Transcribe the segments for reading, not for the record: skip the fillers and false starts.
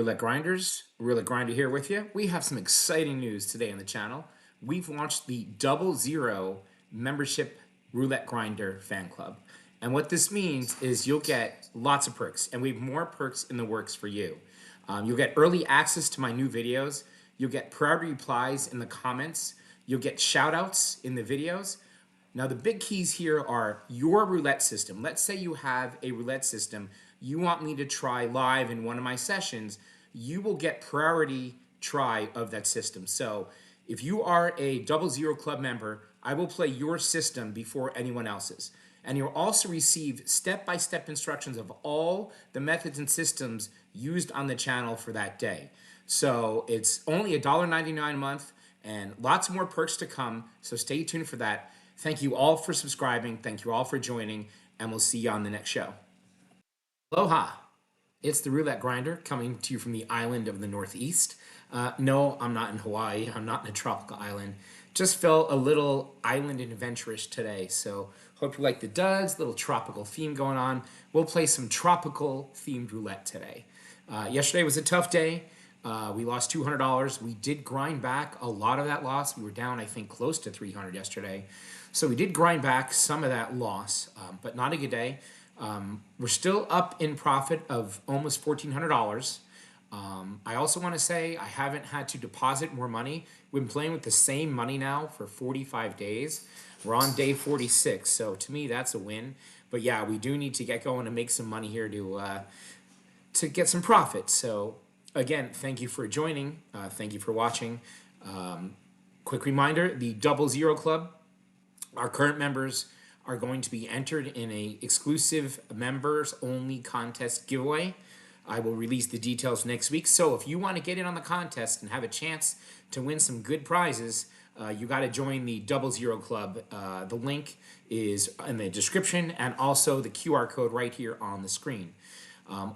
Roulette Grinders, Roulette Grinder here with you. We have some exciting news today on the channel. We've launched the 00 membership Roulette Grinder fan club. And what this means is you'll get lots of perks, and we have more perks in the works for you. You'll get early access to my new videos. You'll get priority replies in the comments. You'll get shout outs in the videos. Now, the big keys here are your roulette system. Let's say you have a roulette system you want me to try live in one of my sessions. You will get priority try of that system. So if you are a 00 club member, I will play your system before anyone else's. And you'll also receive step-by-step instructions of all the methods and systems used on the channel for that day. So it's only $1.99 a month and lots more perks to come. So stay tuned for that. Thank you all for subscribing. Thank you all for joining, and we'll see you on the next show. Aloha. It's the Roulette Grinder coming to you from the island of the Northeast. No, I'm not in Hawaii. I'm not in a tropical island. Just felt a little island adventurous today. So hope you like the duds, little tropical theme going on. We'll play some tropical themed roulette today. Yesterday was a tough day. We lost $200. We did grind back a lot of that loss. We were down, I think, close to $300 yesterday. So we did grind back some of that loss, but not a good day. We're still up in profit of almost $1,400. I also want to say I haven't had to deposit more money. We've been playing with the same money now for 45 days. We're on day 46, so to me that's a win. But yeah, we do need to get going and make some money here to get some profit. So again, thank you for joining. Thank you for watching. Quick reminder, the 00 Club, our current members are going to be entered in a exclusive members only contest giveaway. I will release the details next week. So if you want to get in on the contest and have a chance to win some good prizes, you got to join the 00 Club. The link is in the description and also the QR code right here on the screen.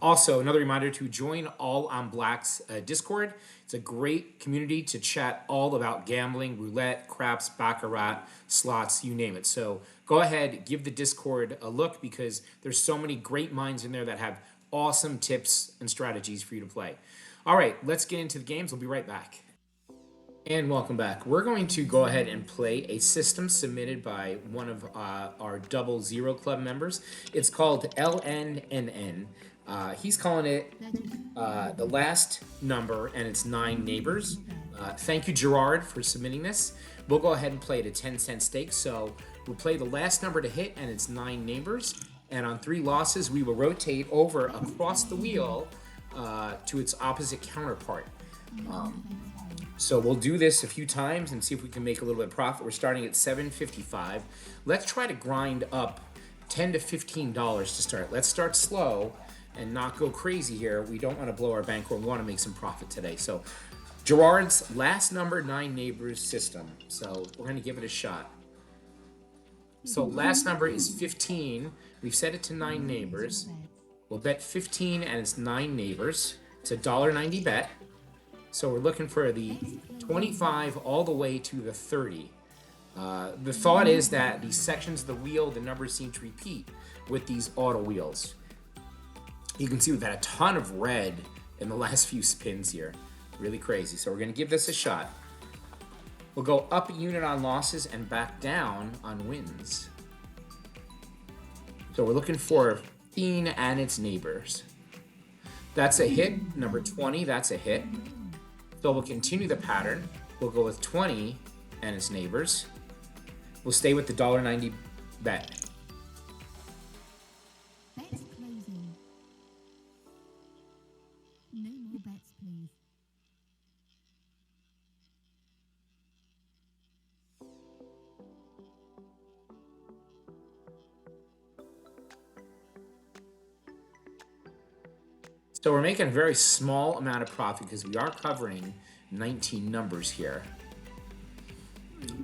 Also, another reminder to join All on Black's Discord. It's a great community to chat all about gambling, roulette, craps, baccarat, slots, you name it. So go ahead, give the Discord a look because there's so many great minds in there that have awesome tips and strategies for you to play. All right, let's get into the games. We'll be right back. And welcome back. We're going to go ahead and play a system submitted by one of our 00 Club members. It's called LNNN. He's calling it the last number, and it's 9 neighbors. Thank you, Gerard, for submitting this. We'll go ahead and play it at 10-cent stake. So we'll play the last number to hit, and it's 9 neighbors. And on 3 losses, we will rotate over across the wheel to its opposite counterpart. So we'll do this a few times and see if we can make a little bit of profit. We're starting at $7.55. Let's try to grind up $10 to $15 to start. Let's start slow and not go crazy here. We don't want to blow our bankroll. We want to make some profit today. So Gerard's last number 9 neighbors system. So we're going to give it a shot. So last number is 15. We've set it to 9 neighbors. We'll bet 15 and it's 9 neighbors. It's a $1.90 bet. So we're looking for the 25 all the way to the 30. The thought is that these sections of the wheel, the numbers seem to repeat with these auto wheels. You can see we've had a ton of red in the last few spins here. Really crazy. So we're going to give this a shot. We'll go up a unit on losses and back down on wins. So we're looking for 15 and its neighbors. That's a hit. Number 20, that's a hit. So we'll continue the pattern. We'll go with 20 and its neighbors. We'll stay with the $1.90 bet. Bets closing. No more bets, please. So we're making a very small amount of profit because we are covering 19 numbers here.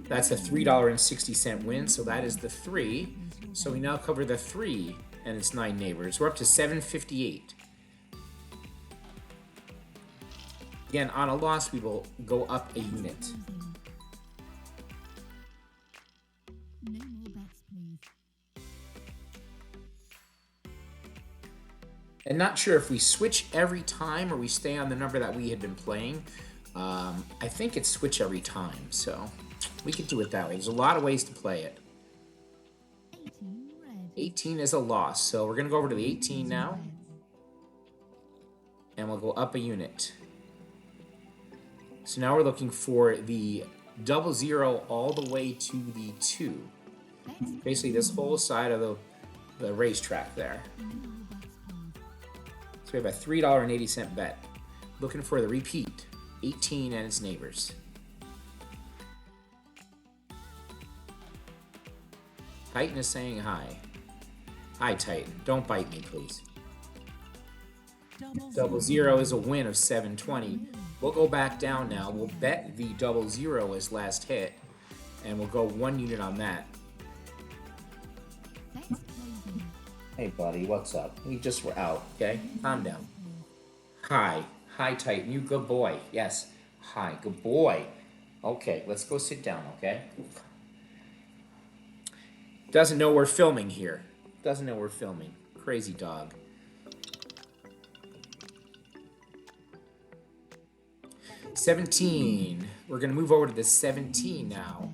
That's a $3.60 win, so that is the 3. So we now cover the 3 and its 9 neighbors. We're up to $7.58. Again, on a loss, we will go up a unit. No more bets, please. And not sure if we switch every time or we stay on the number that we had been playing. I think it's switch every time, so we could do it that way. There's a lot of ways to play it. 18 red. 18 is a loss, so we're going to go over to the 18 now, and we'll go up a unit. So now we're looking for the 00 all the way to the 2. Basically this whole side of the racetrack there. So we have a $3.80 bet. Looking for the repeat, 18 and its neighbors. Titan is saying hi. Hi, Titan. Don't bite me, please. 00 is a win of 720. We'll go back down now. We'll bet the 00 as last hit, and we'll go 1 unit on that. Hey, buddy, what's up? We just were out, okay? Calm down. Hi. Hi, Titan. You good boy. Yes. Hi, good boy. Okay, let's go sit down, okay? Doesn't know we're filming here. Doesn't know we're filming. Crazy dog. $17. We're going to move over to the 17 now.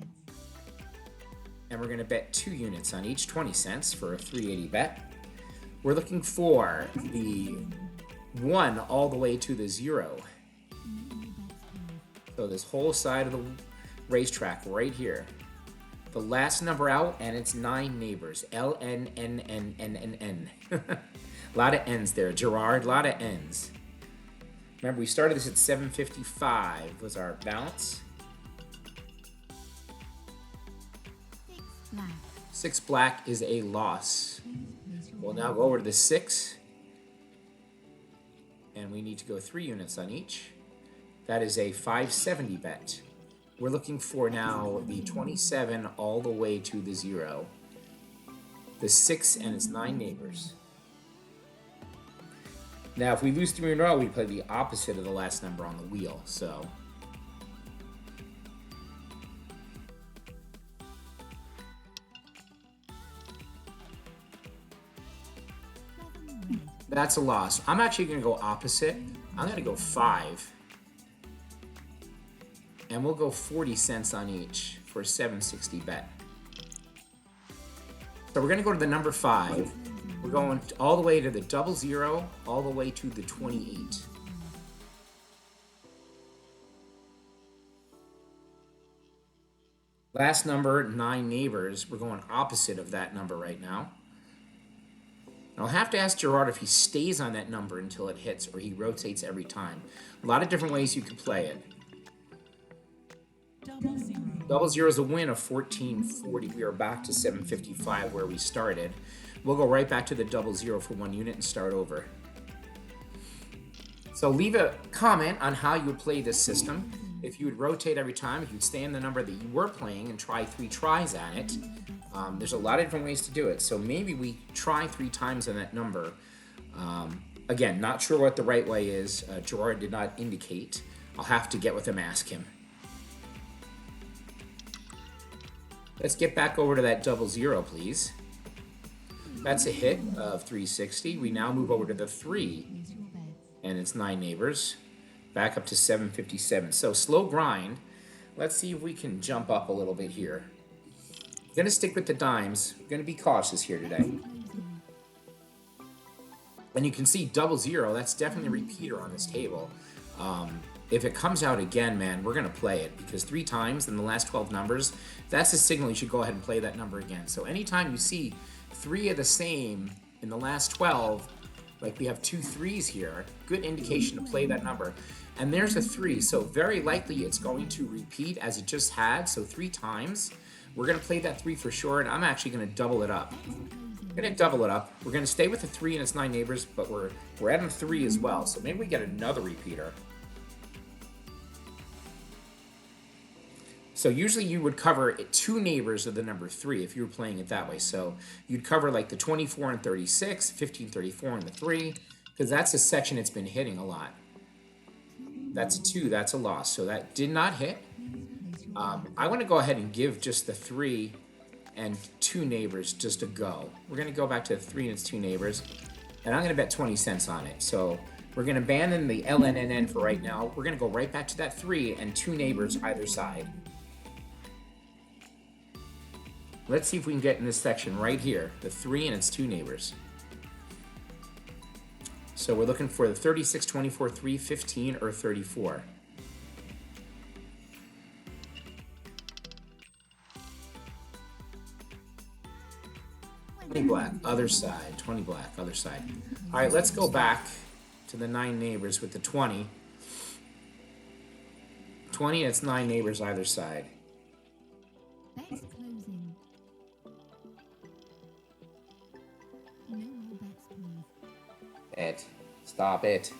And we're going to bet 2 units on each, 20 cents for a $3.80 bet. We're looking for the 1 all the way to the 0. So this whole side of the racetrack right here. The last number out, and it's 9 neighbors. LNNN. A lot of N's there, Gerard. A lot of N's. Remember, we started this at 755 was our balance. 6 black. 6 black is a loss. We'll now go over to the 6. And we need to go 3 units on each. That is a 570 bet. We're looking for now the 27 all the way to the 0. The 6 and its 9 neighbors. Now, if we lose 3 in a row, we play the opposite of the last number on the wheel, so. That's a loss. I'm actually going to go opposite. I'm going to go 5. And we'll go 40 cents on each for a 760 bet. So we're going to go to the number 5. We're going all the way to the 00, all the way to the 28. Last number, 9 neighbors. We're going opposite of that number right now. I'll have to ask Gerard if he stays on that number until it hits or he rotates every time. A lot of different ways you can play it. 00 is a win of 1440. We are back to 755 where we started. We'll go right back to the 00 for 1 unit and start over. So leave a comment on how you would play this system. If you would rotate every time, if you'd stay in the number that you were playing and try 3 tries at it. There's a lot of different ways to do it. So maybe we try 3 times on that number. Again, not sure what the right way is. Gerard did not indicate. I'll have to get with him, ask him. Let's get back over to that 00, please. That's a hit of 360. We now move over to the 3 and its 9 neighbors. Back up to 757. So slow grind. Let's see if we can jump up a little bit here. We're going to stick with the dimes. We're going to be cautious here today. And you can see 00. That's definitely a repeater on this table. If it comes out again, man, we're going to play it because 3 times in the last 12 numbers, that's a signal you should go ahead and play that number again. So anytime you see 3 of the same in the last 12, like we have 2 3s here, good indication to play that number. And there's a 3, so very likely it's going to repeat as it just had, so 3 times. We're going to play that 3 for sure, and I'm actually going to double it up. We're going to double it up. We're going to stay with the 3 and its 9 neighbors, but we're adding a 3 as well, so maybe we get another repeater. So usually you would cover 2 neighbors of the number 3 if you were playing it that way. So you'd cover like the 24 and 36, 15, 34 and the 3, because that's a section it's been hitting a lot. That's a 2, that's a loss. So that did not hit. I want to go ahead and give just the 3 and 2 neighbors just a go. We're going to go back to the 3 and its 2 neighbors. and I'm going to bet 20 cents on it. So we're going to abandon the LNNN for right now. We're going to go right back to that 3 and 2 neighbors either side. Let's see if we can get in this section right here, the 3 and its 2 neighbors. So we're looking for the 36, 24, 3, 15, or 34. 20 black, other side. 20 black, other side. All right, let's go back to the 9 neighbors with the 20. 20, it's 9 neighbors either side. Bets closing. No more bets, please. Bet. Stop it.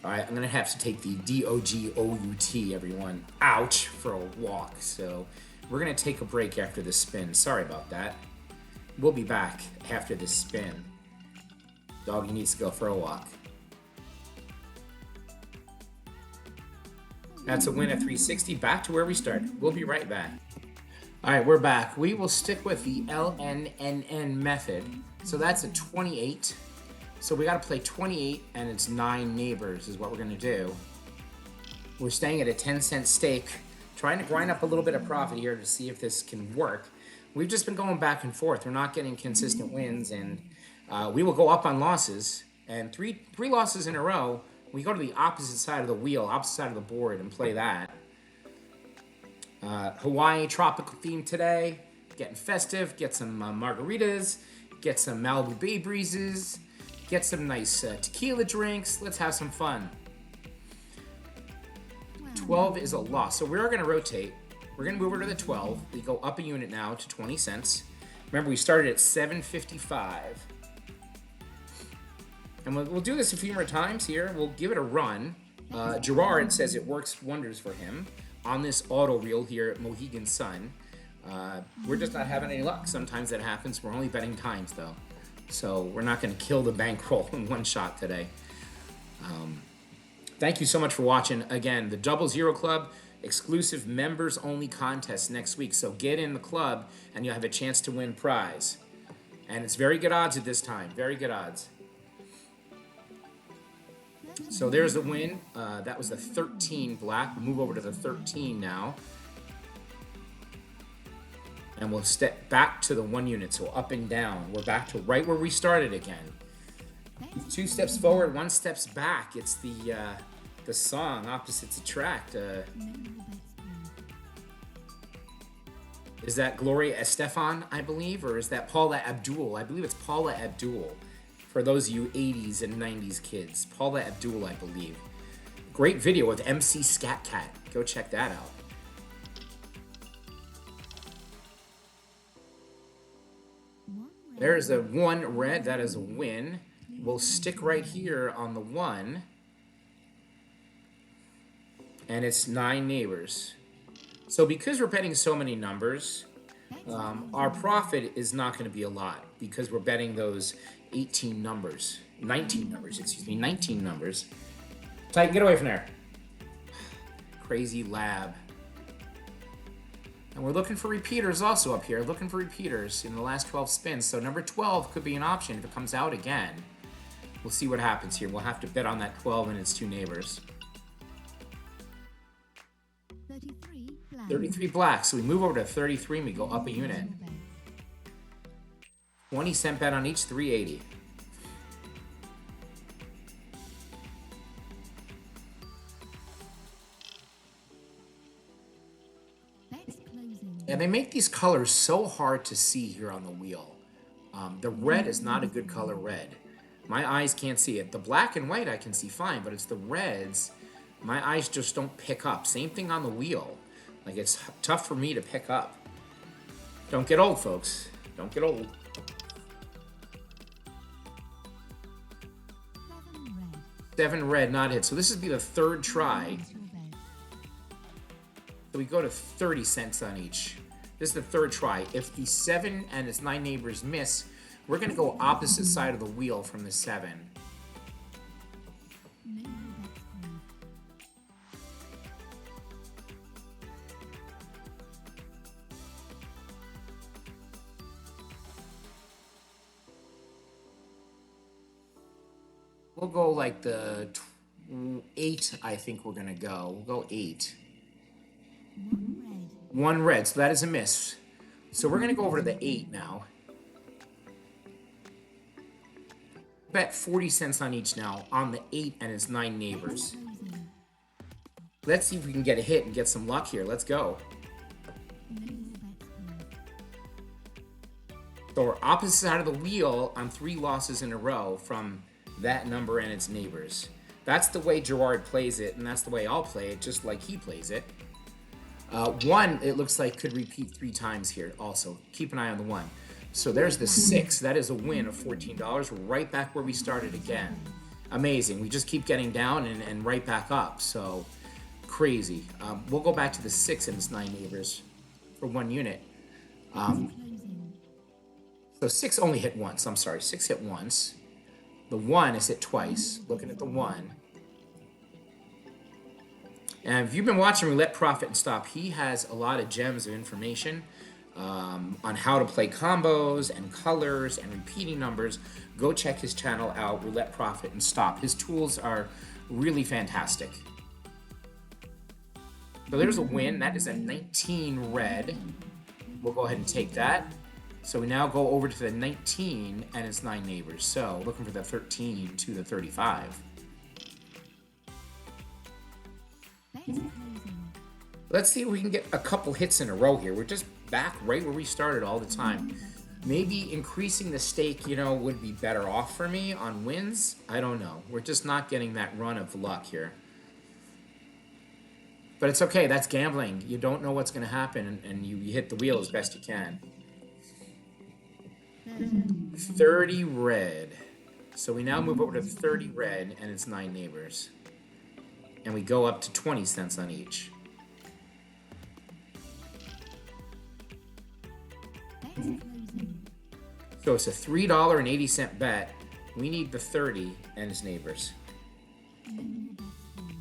All right, I'm going to have to take the DOGOUT, everyone, ouch, for a walk. So we're going to take a break after this spin. Sorry about that. We'll be back after this spin. Doggy needs to go for a walk. That's a win at 360. Back to where we started. We'll be right back. All right, we're back. We will stick with the LNNN method. So that's a 28. So we got to play 28 and it's 9 neighbors is what we're going to do. We're staying at a 10-cent stake, trying to grind up a little bit of profit here to see if this can work. We've just been going back and forth. We're not getting consistent wins, and we will go up on losses. And three losses in a row, we go to the opposite side of the wheel, opposite side of the board, and play that. Hawaii tropical theme today. Getting festive. Get some margaritas. Get some Malibu Bay breezes. Get some nice tequila drinks. Let's have some fun. 12 is a loss. So we are going to rotate. We're going to move over to the 12. We go up a unit now to 20 cents. Remember, we started at 7.55. And we'll do this a few more times here. We'll give it a run. Gerard says it works wonders for him on this auto reel here at Mohegan Sun. We're just not having any luck. Sometimes that happens. We're only betting times, though. So we're not going to kill the bankroll in one shot today. Thank you so much for watching. Again, the 00 Club, exclusive members-only contest next week. So get in the club, and you'll have a chance to win prize. And it's very good odds at this time. Very good odds. So there's the win. That was the 13 black. We'll move over to the 13 now. And we'll step back to the 1 unit. So up and down. We're back to right where we started again. 2 steps forward, 1 steps back. It's the song Opposites Attract. Is that Gloria Estefan, I believe? Or is that Paula Abdul? I believe it's Paula Abdul. For those of you 80s and 90s kids. Paula Abdul, I believe. Great video with MC Scat Cat. Go check that out. There's a 1 red. That is a win. We'll stick right here on the 1. And it's 9 neighbors. So because we're betting so many numbers, our profit is not going to be a lot because we're betting those 19 numbers, excuse me, 19 numbers. Titan, get away from there. Crazy lab. And we're looking for repeaters also up here, looking for repeaters in the last 12 spins. So number 12 could be an option if it comes out again. We'll see what happens here. We'll have to bet on that 12 and its 2 neighbors. 33 black. 33 black. So we move over to 33 and we go up a unit. 20-cent bet on each, 380. Bets closing. And they make these colors so hard to see here on the wheel. The red is not a good color red. My eyes can't see it. The black and white I can see fine, but it's the reds. My eyes just don't pick up. Same thing on the wheel. Like, it's tough for me to pick up. Don't get old, folks. Don't get old. 7 red. 7 red, not hit. So this would be the 3rd try. Place your bet. So we go to 30 cents on each. This is the 3rd try. If the 7 and its 9 neighbors miss, we're going to go opposite side of the wheel from the 7. No more bets, please. We'll go like the 8, I think we're going to go. We'll go 8. 1 red. 1 red, so that is a miss. So we're going to go over to the 8 now. Bet 40 cents on each now on the 8 and its 9 neighbors. Closing. Let's see if we can get a hit and get some luck here. Let's go. No more bets placed. So we're opposite side of the wheel on 3 losses in a row from that number and its neighbors. That's the way Gerard plays it, and that's the way I'll play it, just like he plays it. 1, it looks like, could repeat 3 times here also. Keep an eye on the 1. So there's the 6. That is a win of $14. We're right back where we started again. Amazing. We just keep getting down and right back up. So crazy. We'll go back to the 6 and its 9 neighbors for 1 unit. Closing. So 6 only hit once. I'm sorry. 6 hit once. The 1 is hit twice. Looking at the 1. And if you've been watching Roulette Profit and Stop, he has a lot of gems of information on how to play combos and colors and repeating numbers. Go check his channel out, Roulette Profit and Stop. His tools are really fantastic. So there's a win. That is a 19 red. We'll go ahead and take that. So we now go over to the 19 and its 9 neighbors. So looking for the 13 to the 35. Bets closing. Let's see if we can get a couple hits in a row here. We're just back right where we started all the time. Maybe increasing the stake, would be better off for me on wins. I don't know. We're just not getting that run of luck here. But it's okay. That's gambling. You don't know what's going to happen, and you hit the wheel as best you can. 30 red. So we now move over to 30 red and its 9 neighbors. And we go up to 20 cents on each. Bets closing. So it's a $3.80 bet. We need the 30 and its neighbors. No more bets placed.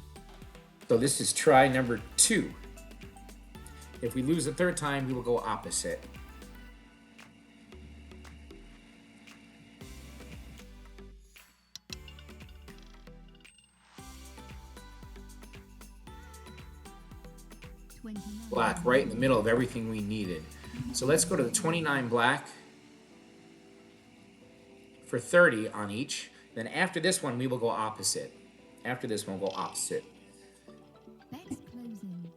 So this is try number 2. If we lose the 3rd time, we will go opposite. Black, right in the middle of everything we needed. So let's go to the 29 black for 30 on each. Then after this one, we will go opposite. After this one, we'll go opposite. Bets closing.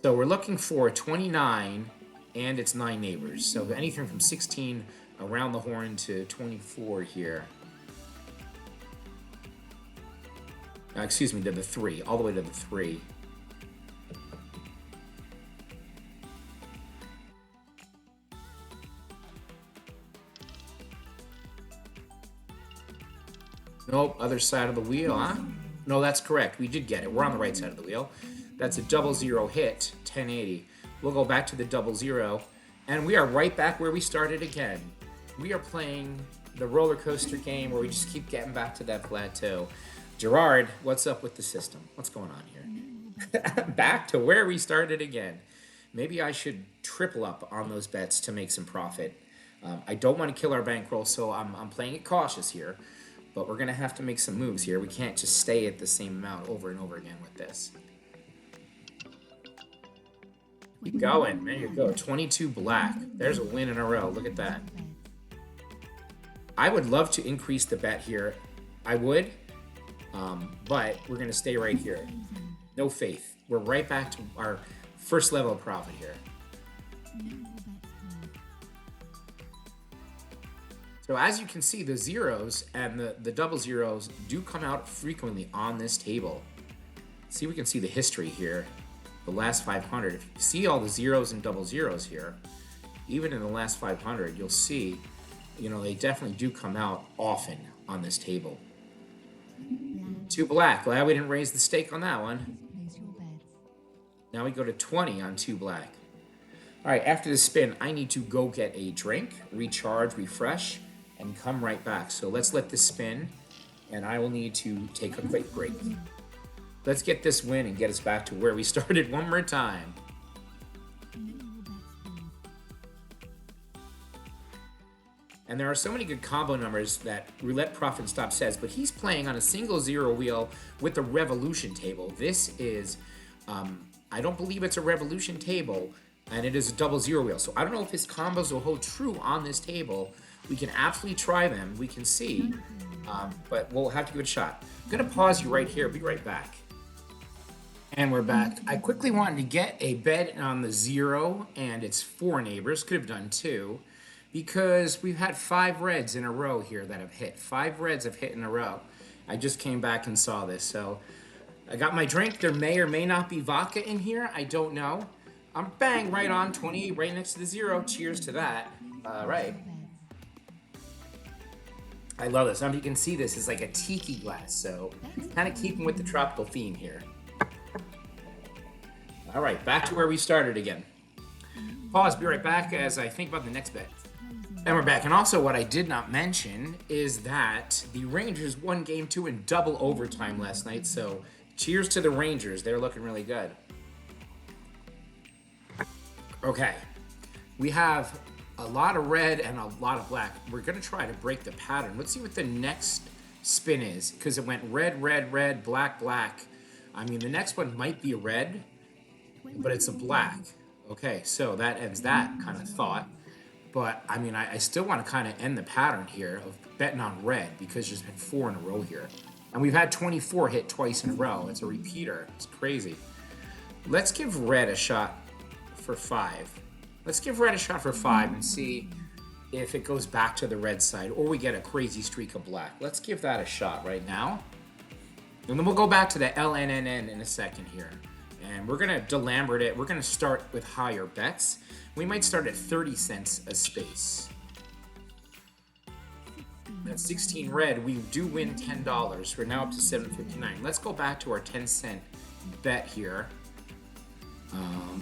So we're looking for 29 and its 9 neighbors. So anything from 16 around the horn to 24 here. Excuse me, to the 3, all the way to the 3. Nope, other side of the wheel, huh? No, that's correct. We did get it. We're on the right side of the wheel. That's a 00 hit, 1080. We'll go back to the 00, and we are right back where we started again. We are playing the roller coaster game where we just keep getting back to that plateau. Gerard, what's up with the system? What's going on here? Back to where we started again. Maybe I should triple up on those bets to make some profit. I don't want to kill our bankroll, so I'm playing it cautious here. But we're going to have to make some moves here. We can't just stay at the same amount over and over again with this. Keep going. There you go. 22 black. There's a win in a row. Look at that. I would love to increase the bet here. I would. But we're going to stay right here. No faith. We're right back to our first level of profit here. No more bets placed. So as you can see, the zeros and the double zeros do come out frequently on this table. See, we can see the history here. The last 500. If you see all the zeros and double zeros here, even in the last 500, you'll see, they definitely do come out often on this table. Black. 2 black. Glad we didn't raise the stake on that one. Place your bets. Now we go to 20 on 2 black. All right, after the spin, I need to go get a drink, recharge, refresh, and come right back. So let's let this spin, and I will need to take a quick break. Let's get this win and get us back to where we started one more time. No more bets placed. And there are so many good combo numbers that Roulette Profit Stop says, but he's playing on a single zero wheel with a revolution table. This is, I don't believe it's a revolution table, and it is a double zero wheel. So I don't know if his combos will hold true on this table. We can absolutely try them. We can see, but we'll have to give it a shot. I'm gonna pause you right here. Be right back. And we're back. I quickly wanted to get a bet on the zero and its 4 neighbors. Could have done 2. Because we've had 5 reds in a row here that have hit. 5 reds have hit in a row. I just came back and saw this. So I got my drink. There may or may not be vodka in here. I don't know. I'm bang right on 28 right next to the 0. Cheers to that. All right. I love this. You can see this is like a tiki glass. So kind of keeping with the tropical theme here. All right, back to where we started again. Pause, be right back as I think about the next bet. And we're back. And also what I did not mention is that the Rangers won game 2 in double overtime last night. So cheers to the Rangers. They're looking really good. Okay. We have a lot of red and a lot of black. We're going to try to break the pattern. Let's see what the next spin is. Because it went red, red, red, black, black. I mean, the next one might be a red, but it's a black. Okay, so that ends that kind of thought. But, I mean, I still want to kind of end the pattern here of betting on red because there's been 4 in a row here. And we've had 24 hit twice in a row. It's a repeater. It's crazy. Let's give red a shot for 5. Let's give red a shot for 5 and see if it goes back to the red side or we get a crazy streak of black. Let's give that a shot right now. And then we'll go back to the LNNN in a second here. And we're going to delamberate it. We're going to start with higher bets. We might start at 30 cents a space. That's 16 red. We do win $10. We're now up to $7.59. Let's go back to our 10-cent bet here.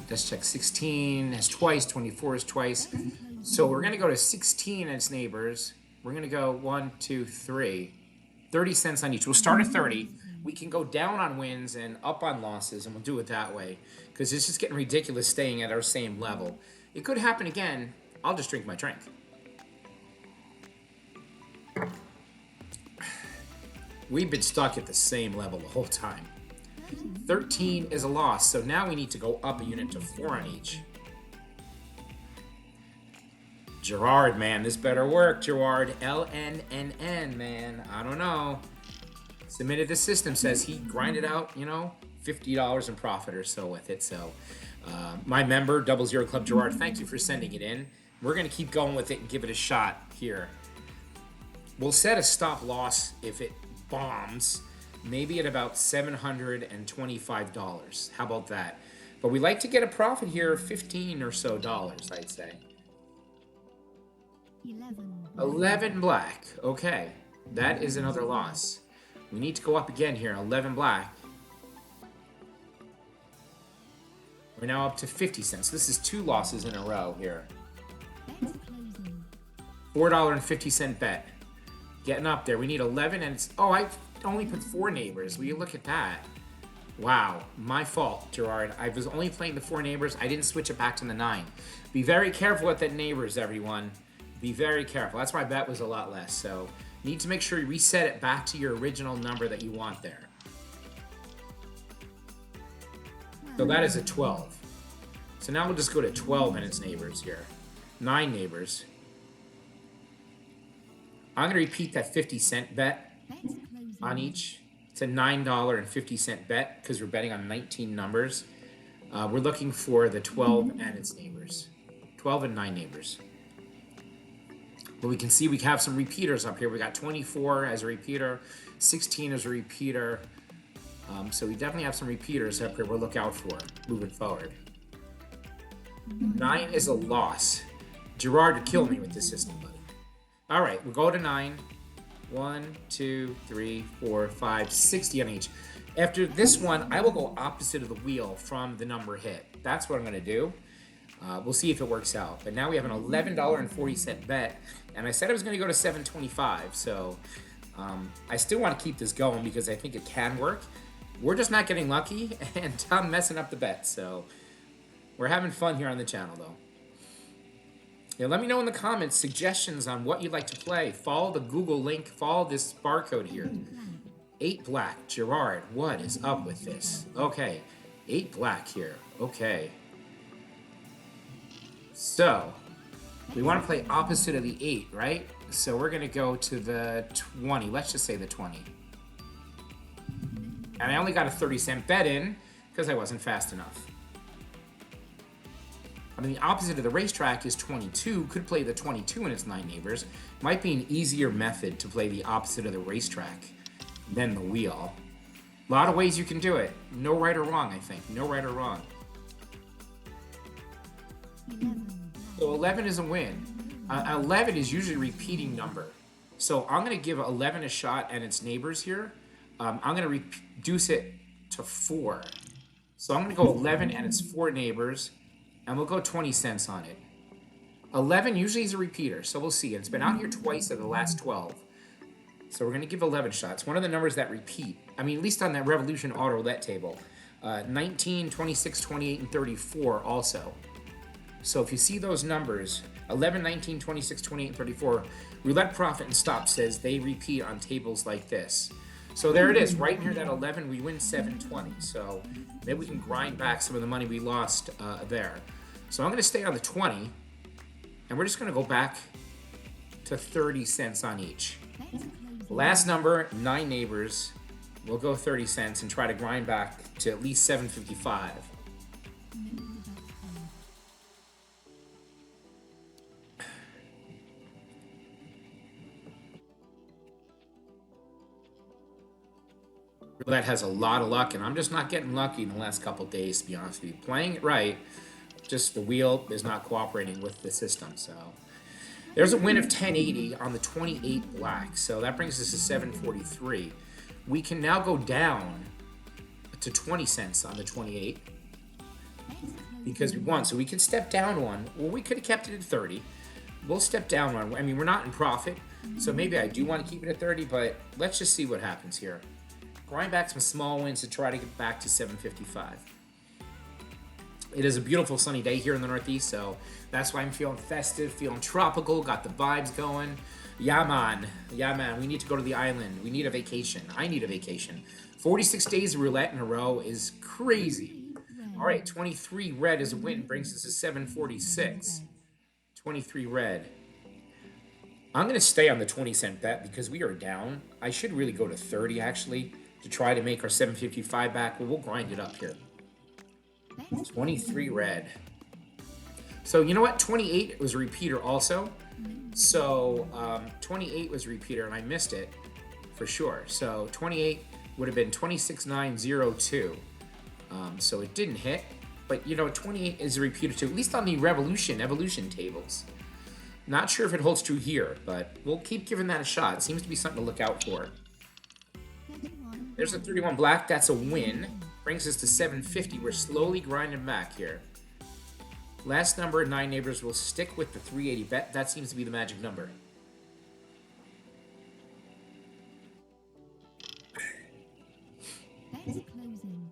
Let's check. 16 is twice. 24 is twice. So we're going to go to 16 and its neighbors. We're going to go 1, 2, 3. 30 cents on each. We'll start at 30. We can go down on wins and up on losses, and we'll do it that way. Because it's just getting ridiculous staying at our same level. It could happen again. I'll just drink my drink. We've been stuck at the same level the whole time. 13 is a loss, so now we need to go up a unit to 4 on each. Gerard, man, this better work, Gerard. LNNN, man. I don't know. Submitted the system, says he grinded out, $50 in profit or so with it. So my member, 00 Club Gerard, thank you for sending it in. We're going to keep going with it and give it a shot here. We'll set a stop loss if it bombs, maybe at about $725. How about that? But we like to get a profit here of $15 or so, I'd say. 11 black. Okay, that is another loss. We need to go up again here. 11 black. We're now up to 50 cents. This is 2 losses in a row here. $4.50 bet. Getting up there. We need 11 and it's... Oh, I only put 4 neighbors. Will you look at that? Wow. My fault, Gerard. I was only playing the 4 neighbors. I didn't switch it back to the 9. Be very careful with the neighbors, everyone. Be very careful. That's why my bet was a lot less. So, need to make sure you reset it back to your original number that you want there. So that is a 12. So now we'll just go to 12 and its neighbors here. 9 neighbors. I'm going to repeat that 50-cent bet on each. It's a $9.50 bet because we're betting on 19 numbers. We're looking for the 12 and its neighbors. 12 and 9 neighbors. But we can see we have some repeaters up here. We got 24 as a repeater, 16 as a repeater. So we definitely have some repeaters up here we'll look out for moving forward. 9 is a loss. Gerard to kill me with this system, buddy. All right, we'll go to 9. 1, 2, 3, 4, 5, 60 on each. After this one, I will go opposite of the wheel from the number hit. That's what I'm going to do. We'll see if it works out. But now we have an $11.40 bet. And I said I was going to go to $7.25. So I still want to keep this going because I think it can work. We're just not getting lucky. And I'm messing up the bet. So we're having fun here on the channel, though. Yeah, let me know in the comments suggestions on what you'd like to play. Follow the Google link, follow this barcode here. 8 black. Gerard, what is up with this? Okay, 8 black here. Okay. So, we want to play opposite of the 8, right? So we're going to go to the 20. Let's just say the 20. And I only got a 30-cent bet in because I wasn't fast enough. I mean, the opposite of the racetrack is 22. Could play the 22 and its 9 neighbors. Might be an easier method to play the opposite of the racetrack than the wheel. A lot of ways you can do it. No right or wrong, I think. No right or wrong. 11. So 11 is a win. 11 is usually a repeating number. So I'm going to give 11 a shot and its neighbors here. I'm going to reduce it to 4. So I'm going to go 11 and its 4 neighbors. And we'll go 20 cents on it. 11 usually is a repeater, so we'll see. It's been out here twice in the last 12. So we're going to give 11 shots. One of the numbers that repeat. I mean, at least on that Revolution Auto Roulette table. 19, 26, 28, and 34 also. So if you see those numbers, 11, 19, 26, 28, and 34, Roulette Profit and Stop says they repeat on tables like this. So there it is, right near that 11, we win 720. So maybe we can grind back some of the money we lost there. So I'm going to stay on the 20, and we're just going to go back to 30 cents on each. Last number, 9 neighbors. We'll go 30 cents and try to grind back to at least 755. Roulette has a lot of luck, and I'm just not getting lucky in the last couple days, to be honest with you. Playing it right, just the wheel is not cooperating with the system. So there's a win of 1080 on the 28 black, so that brings us to 743. We can now go down to 20 cents on the 28 because we won. So we could step down one, or we could have kept it at 30. We'll step down one. I mean, we're not in profit, so maybe I do want to keep it at 30, but let's just see what happens here. Grind back some small wins to try to get back to 755. It is a beautiful sunny day here in the Northeast, so that's why I'm feeling festive, feeling tropical, got the vibes going. Yeah, man. Yeah, man. We need to go to the island. We need a vacation. I need a vacation. 46 days of roulette in a row is crazy. All right, 23 red is a win. Brings us to 746. 23 red. I'm going to stay on the 20-cent bet because we are down. I should really go to 30, actually, to try to make our 755 back. But we'll grind it up here. 23 red. So you know what? 28 was a repeater also. So 28 was a repeater, and I missed it for sure. So 28 would have been 26902. So it didn't hit. But you know, 28 is a repeater too, at least on the evolution tables. Not sure if it holds true here, but we'll keep giving that a shot. It seems to be something to look out for. There's a 31 black. That's a win. Brings us to 750. We're slowly grinding back here. Last number, 9 neighbors. Will stick with the 380 bet. That seems to be the magic number. Bets closing.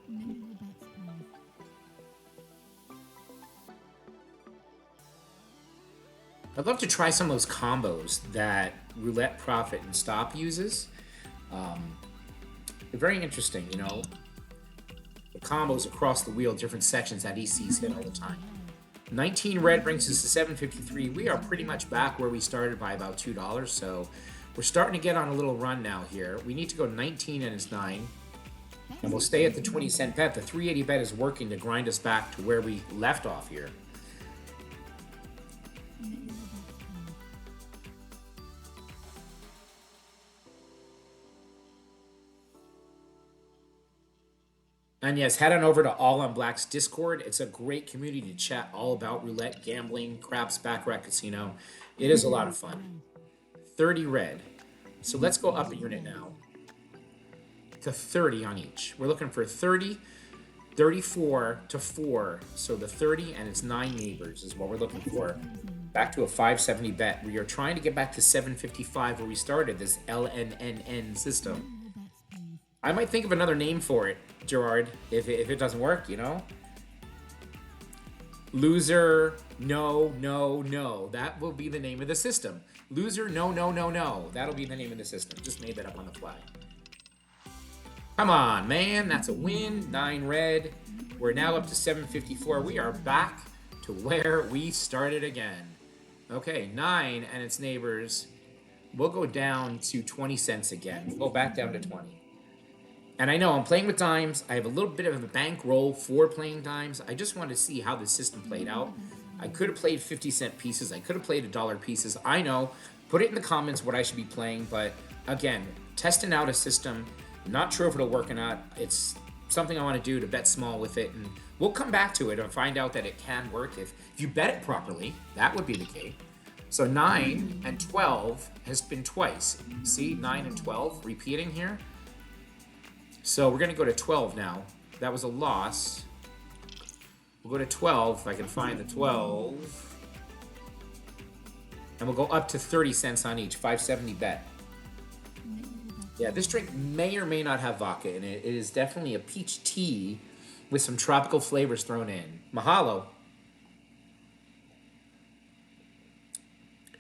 No more bets, please. I'd love to try some of those combos that Roulette Profit and Stop uses. They're very interesting, you know. The combos across the wheel, different sections that he sees hit all the time. 19 red brings us to 753. We are pretty much back where we started by about $2, so we're starting to get on a little run now here. We need to go 19 and it's 9. And we'll stay at the 20-cent bet. The 380 bet is working to grind us back to where we left off here. And yes, head on over to All on Black's Discord. It's a great community to chat all about roulette, gambling, craps, baccarat, casino. It is a lot of fun. 30 red. So let's go up a unit now to 30 on each. We're looking for 30, 34 to 4. So the 30 and its 9 neighbors is what we're looking for. Back to a 570 bet. We are trying to get back to 755 where we started this LNNN system. I might think of another name for it, Gerard, if it doesn't work, you know? Loser, no, no, no. That will be the name of the system. Loser, no, no, no, no. That'll be the name of the system. Just made that up on the fly. Come on, man. That's a win. 9 red. We're now up to 754. We are back to where we started again. Okay, 9 and its neighbors. We'll go down to 20 cents again. We'll go back down to 20. And I know I'm playing with dimes. I have a little bit of a bankroll for playing dimes. I just wanted to see how the system played out. I could have played 50-cent pieces. I could have played $1 pieces. I know. Put it in the comments what I should be playing. But again, testing out a system. Not sure if it'll work or not. It's something I want to do to bet small with it. And we'll come back to it and find out that it can work. If you bet it properly, that would be the key. So 9 and 12 has been twice. See, 9 and 12 repeating here. So we're going to go to 12 now. That was a loss. We'll go to 12 if I can find the 12. And we'll go up to 30 cents on each. 570 bet. Yeah, this drink may or may not have vodka in it. It is definitely a peach tea with some tropical flavors thrown in. Mahalo.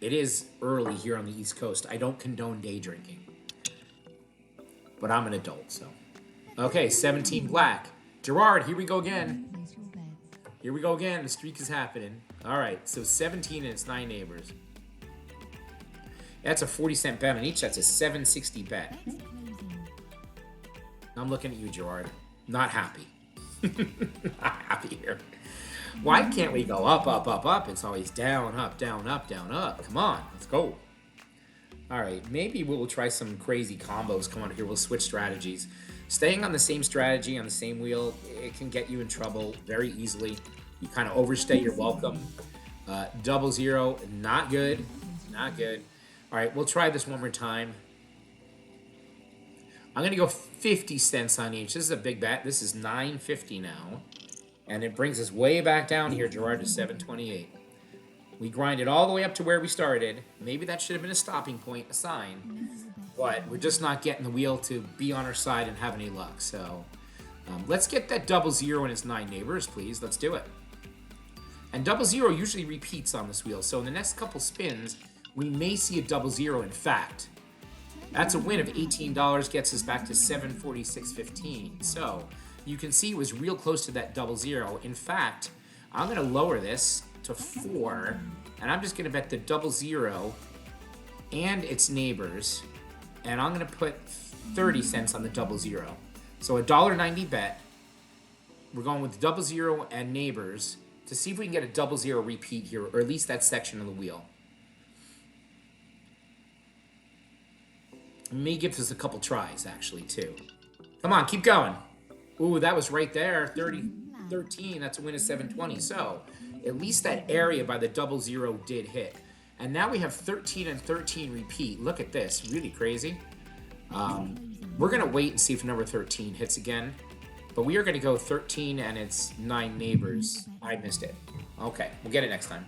It is early here on the East Coast. I don't condone day drinking. But I'm an adult, so. Okay, 17 black. Gerard, here we go again. Place your bets. Here we go again. The streak is happening. All right, so 17 and its 9 neighbors. That's a 40-cent bet on each. That's a 760 bet. Bets closing. I'm looking at you, Gerard. Not happy. Not happy here. Why can't we go up, up, up, up? It's always down, up, down, up, down, up. Come on, let's go. All right, maybe we'll try some crazy combos. Come on here, we'll switch strategies. Staying on the same strategy, on the same wheel, it can get you in trouble very easily. You kind of overstay your welcome. 00, not good, not good. All right, we'll try this one more time. I'm gonna go 50 cents on each. This is a big bet. This is $9.50 now. And it brings us way back down here, Gerard, to 728. We grinded all the way up to where we started. Maybe that should have been a stopping point, a sign. But we're just not getting the wheel to be on our side and have any luck. So let's get that 00 and its 9 neighbors, please. Let's do it. And 00 usually repeats on this wheel. So in the next couple spins, we may see a 00. In fact, that's a win of $18, gets us back to 746.15. So you can see it was real close to that 00. In fact, I'm going to lower this to 4, and I'm just going to bet the 00 and its neighbors, and I'm going to put 30 cents on the 00. So a $1.90 bet. We're going with 00 and neighbors to see if we can get a 00 repeat here, or at least that section of the wheel. It may give us a couple tries, actually, too. Come on, keep going. Ooh, that was right there. 13. That's a win of 720. So at least that area by the 00 did hit. And now we have 13 and 13 repeat. Look at this. Really crazy. We're going to wait and see if number 13 hits again. But we are going to go 13 and its 9 neighbors. I missed it. Okay, we'll get it next time.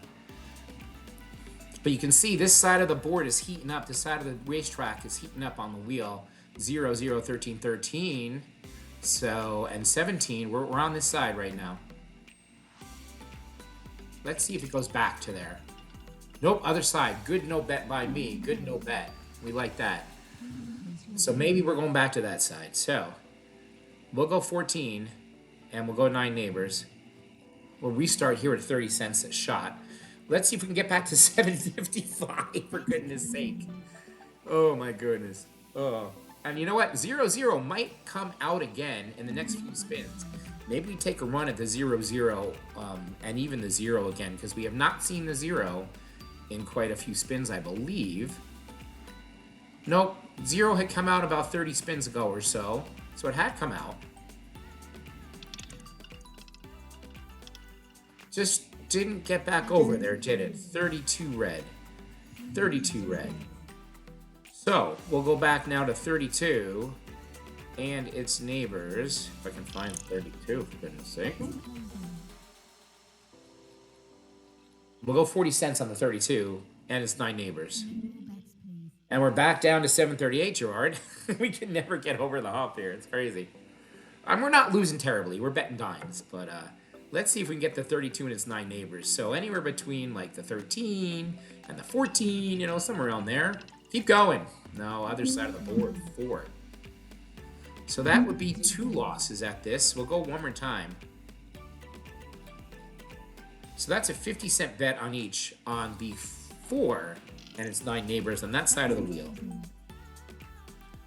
But you can see this side of the board is heating up. This side of the racetrack is heating up on the wheel. 0, 0, 13, 13. So, and 17, we're on this side right now. Let's see if it goes back to there. Nope, other side. Good no bet by me. Good no bet. We like that. So maybe we're going back to that side. So, we'll go 14, and we'll go 9 neighbors. We'll restart here at 30 cents a shot. Let's see if we can get back to 755, for goodness sake. Oh, my goodness. Oh. And you know what? 00 might come out again in the next few spins. Maybe we take a run at the 00 and even the 0 again, because we have not seen the 0 in quite a few spins, I believe. Nope. 0 had come out about 30 spins ago or so. So it had come out. Just didn't get back over there, did it? 32 red. 32 red. So, we'll go back now to 32 and its neighbors. If I can find 32, for goodness sake. We'll go 40 cents on the 32 and its 9 neighbors. And we're back down to 738, Gerard. We can never get over the hump here. It's crazy. We're not losing terribly. We're betting dimes, but Let's see if we can get the 32 and its 9 neighbors. So anywhere between like the 13 and the 14, you know, somewhere around there. Keep going. No, other side of the board, 4. So that would be 2 losses at this. We'll go one more time. So that's a 50-cent bet on each on the 4 and its 9 neighbors on that side of the wheel.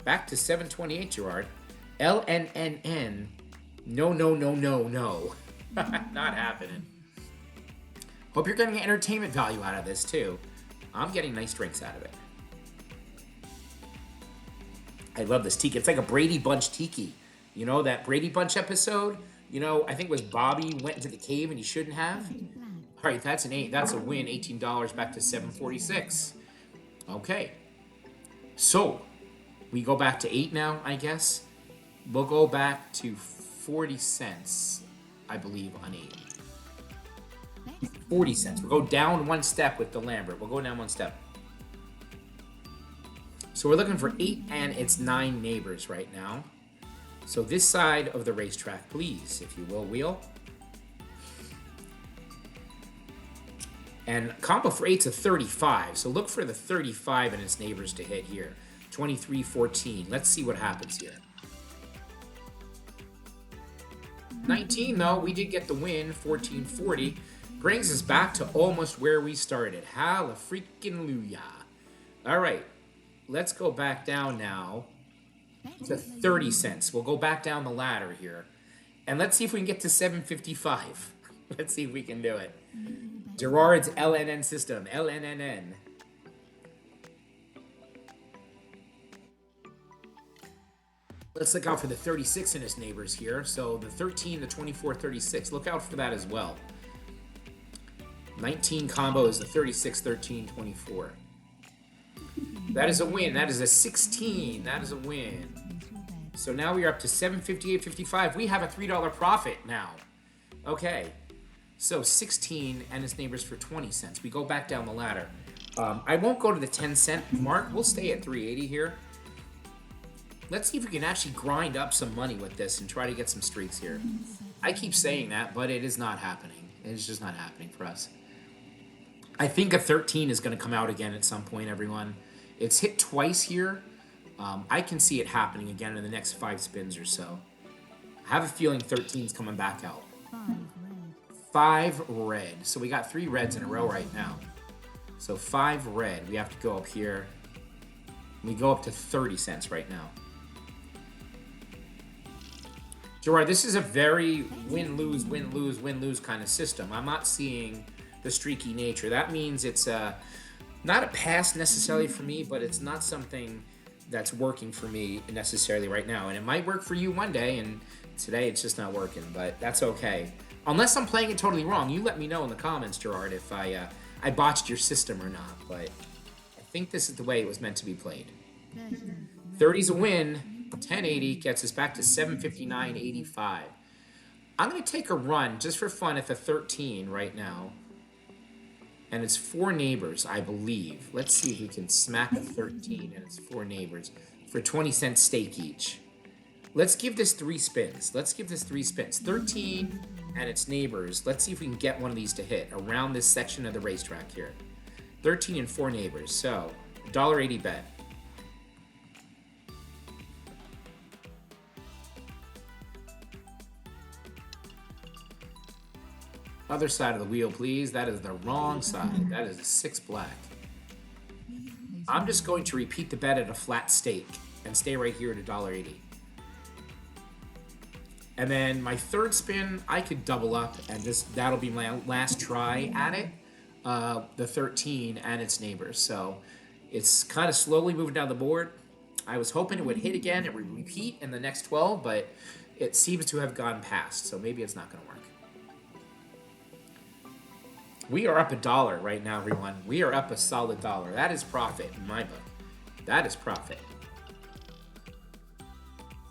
Back to 728, Gerard. LNNN. No, no, no, no, no. Not happening. Hope you're getting entertainment value out of this, too. I'm getting nice drinks out of it. I love this tiki. It's like a Brady Bunch tiki. You know, that Brady Bunch episode? You know, I think it was Bobby went into the cave and he shouldn't have. All right, that's an 8. That's a win. $18 back to 746. Okay. So, we go back to 8 now, I guess. We'll go back to 40 cents, I believe, on 8. 40 cents. We'll go down one step with the Lambert. We'll go down one step. So we're looking for 8 and its 9 neighbors right now. So this side of the racetrack, please, if you will, wheel. And combo for 8's a 35. So look for the 35 and its neighbors to hit here. 23, 14. Let's see what happens here. 19, though, we did get the win. 14, 40. Brings us back to almost where we started. Hallelujah. All right. Let's go back down now to 30 cents. We'll go back down the ladder here. And let's see if we can get to 755. Let's see if we can do it. Gerard's LNN system. LNNN. Let's look out for the 36 and its neighbors here. So the 13, the 24, 36. Look out for that as well. 19 combo is the 36, 13, 24. That is a win. That is a 16. That is a win. So now we are up to 758.55. We have a $3 profit now. Okay. So 16 and its neighbors for 20 cents. We go back down the ladder. I won't go to the 10-cent mark. We'll stay at 380 here. Let's see if we can actually grind up some money with this and try to get some streaks here. I keep saying that, but it is not happening. It is just not happening for us. I think a 13 is going to come out again at some point, everyone. It's hit twice here. I can see it happening again in the next 5 spins or so. I have a feeling 13's coming back out. 5 red. So we got 3 reds in a row right now. So 5 red. We have to go up here. We go up to 30 cents right now. Gerard, this is a very win-lose, win-lose, win-lose kind of system. I'm not seeing the streaky nature. That means it's not a pass necessarily for me, but it's not something that's working for me necessarily right now. And it might work for you one day, and today it's just not working, but that's okay. Unless I'm playing it totally wrong, you let me know in the comments, Gerard, if I botched your system or not. But I think this is the way it was meant to be played. 30's a win. 1080 gets us back to 759.85. I'm going to take a run just for fun at the 13 right now. And it's 4 neighbors, I believe. Let's see if we can smack a 13 and it's 4 neighbors for 20-cent stake each. Let's give this 3 spins. 13 and its neighbors. Let's see if we can get one of these to hit around this section of the racetrack here. 13 and 4 neighbors. So, $1.80 bet. Other side of the wheel, please. That is the wrong side. That is a 6 black. I'm just going to repeat the bet at a flat stake and stay right here at $1.80. And then my third spin, I could double up and just that'll be my last try at it. The 13 and its neighbors. So it's kind of slowly moving down the board. I was hoping it would hit again. It would repeat in the next 12, but it seems to have gone past. So maybe it's not going to work. We are up $1 right now, everyone. We are up a solid $1. That is profit in my book. That is profit.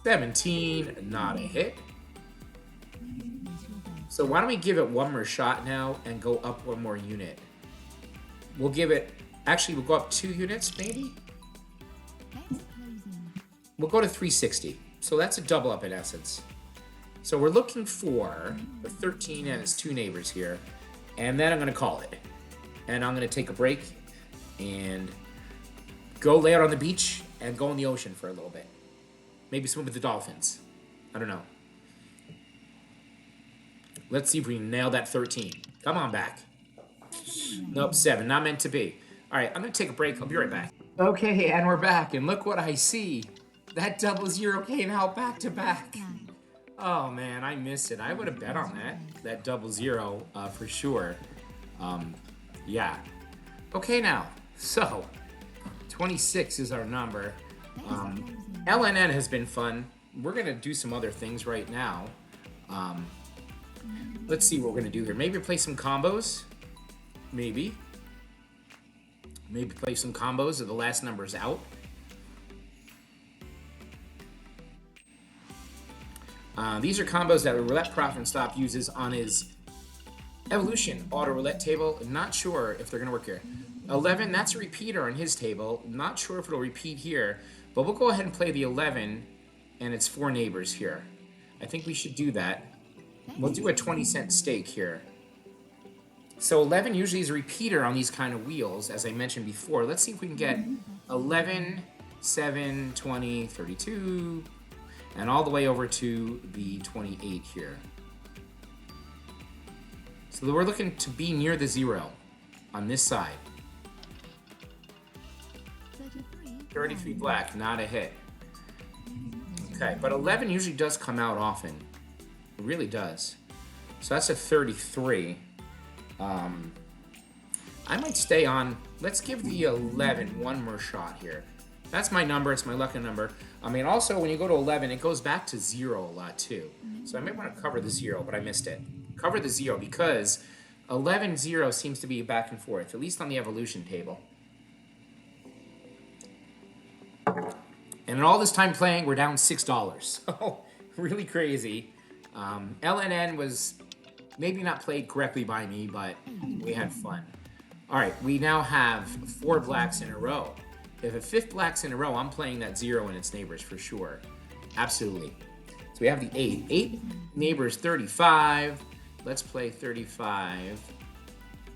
17, not a hit. So why don't we give it one more shot now and go up one more unit? We'll give it, actually we'll go up 2 units maybe? We'll go to 360. So that's a double up in essence. So we're looking for the 13 and its two neighbors here. And then I'm going to call it. And I'm going to take a break and go lay out on the beach and go in the ocean for a little bit. Maybe swim with the dolphins. I don't know. Let's see if we can nail that 13. Come on back. Nope, 7. Not meant to be. All right, I'm going to take a break. I'll be right back. Okay, and we're back. And look what I see. That 00 came out back to back. Oh, man, I missed it. I would have bet on that 00 for sure. Yeah. Okay, now. So, 26 is our number. LNN has been fun. We're going to do some other things right now. Let's see what we're going to do here. Maybe play some combos. Maybe play some combos of the last numbers out. These are combos that Roulette Profit and Stop uses on his Evolution auto roulette table. Not sure if they're going to work here. 11, that's a repeater on his table. Not sure if it'll repeat here, but we'll go ahead and play the 11 and its 4 neighbors here. I think we should do that. We'll do a 20-cent stake here. So 11 usually is a repeater on these kind of wheels, as I mentioned before. Let's see if we can get 11, 7, 20, 32, and all the way over to the 28 here. So we're looking to be near the 0 on this side. 33 black, not a hit. Okay, but 11 usually does come out often. It really does. So that's a 33. I might stay on. Let's give the 11 one more shot here. That's my number. It's my lucky number. I mean, also, when you go to 11, it goes back to 0 a lot, too. So I might want to cover the 0, but I missed it. Cover the 0 because 11-0 seems to be back and forth, at least on the evolution table. And in all this time playing, we're down $6. So, really crazy. LNN was maybe not played correctly by me, but we had fun. All right, we now have 4 blacks in a row. If a 5th black's in a row, I'm playing that 0 and its neighbors for sure. Absolutely. So we have the 8. 8 neighbors, 35. Let's play 35.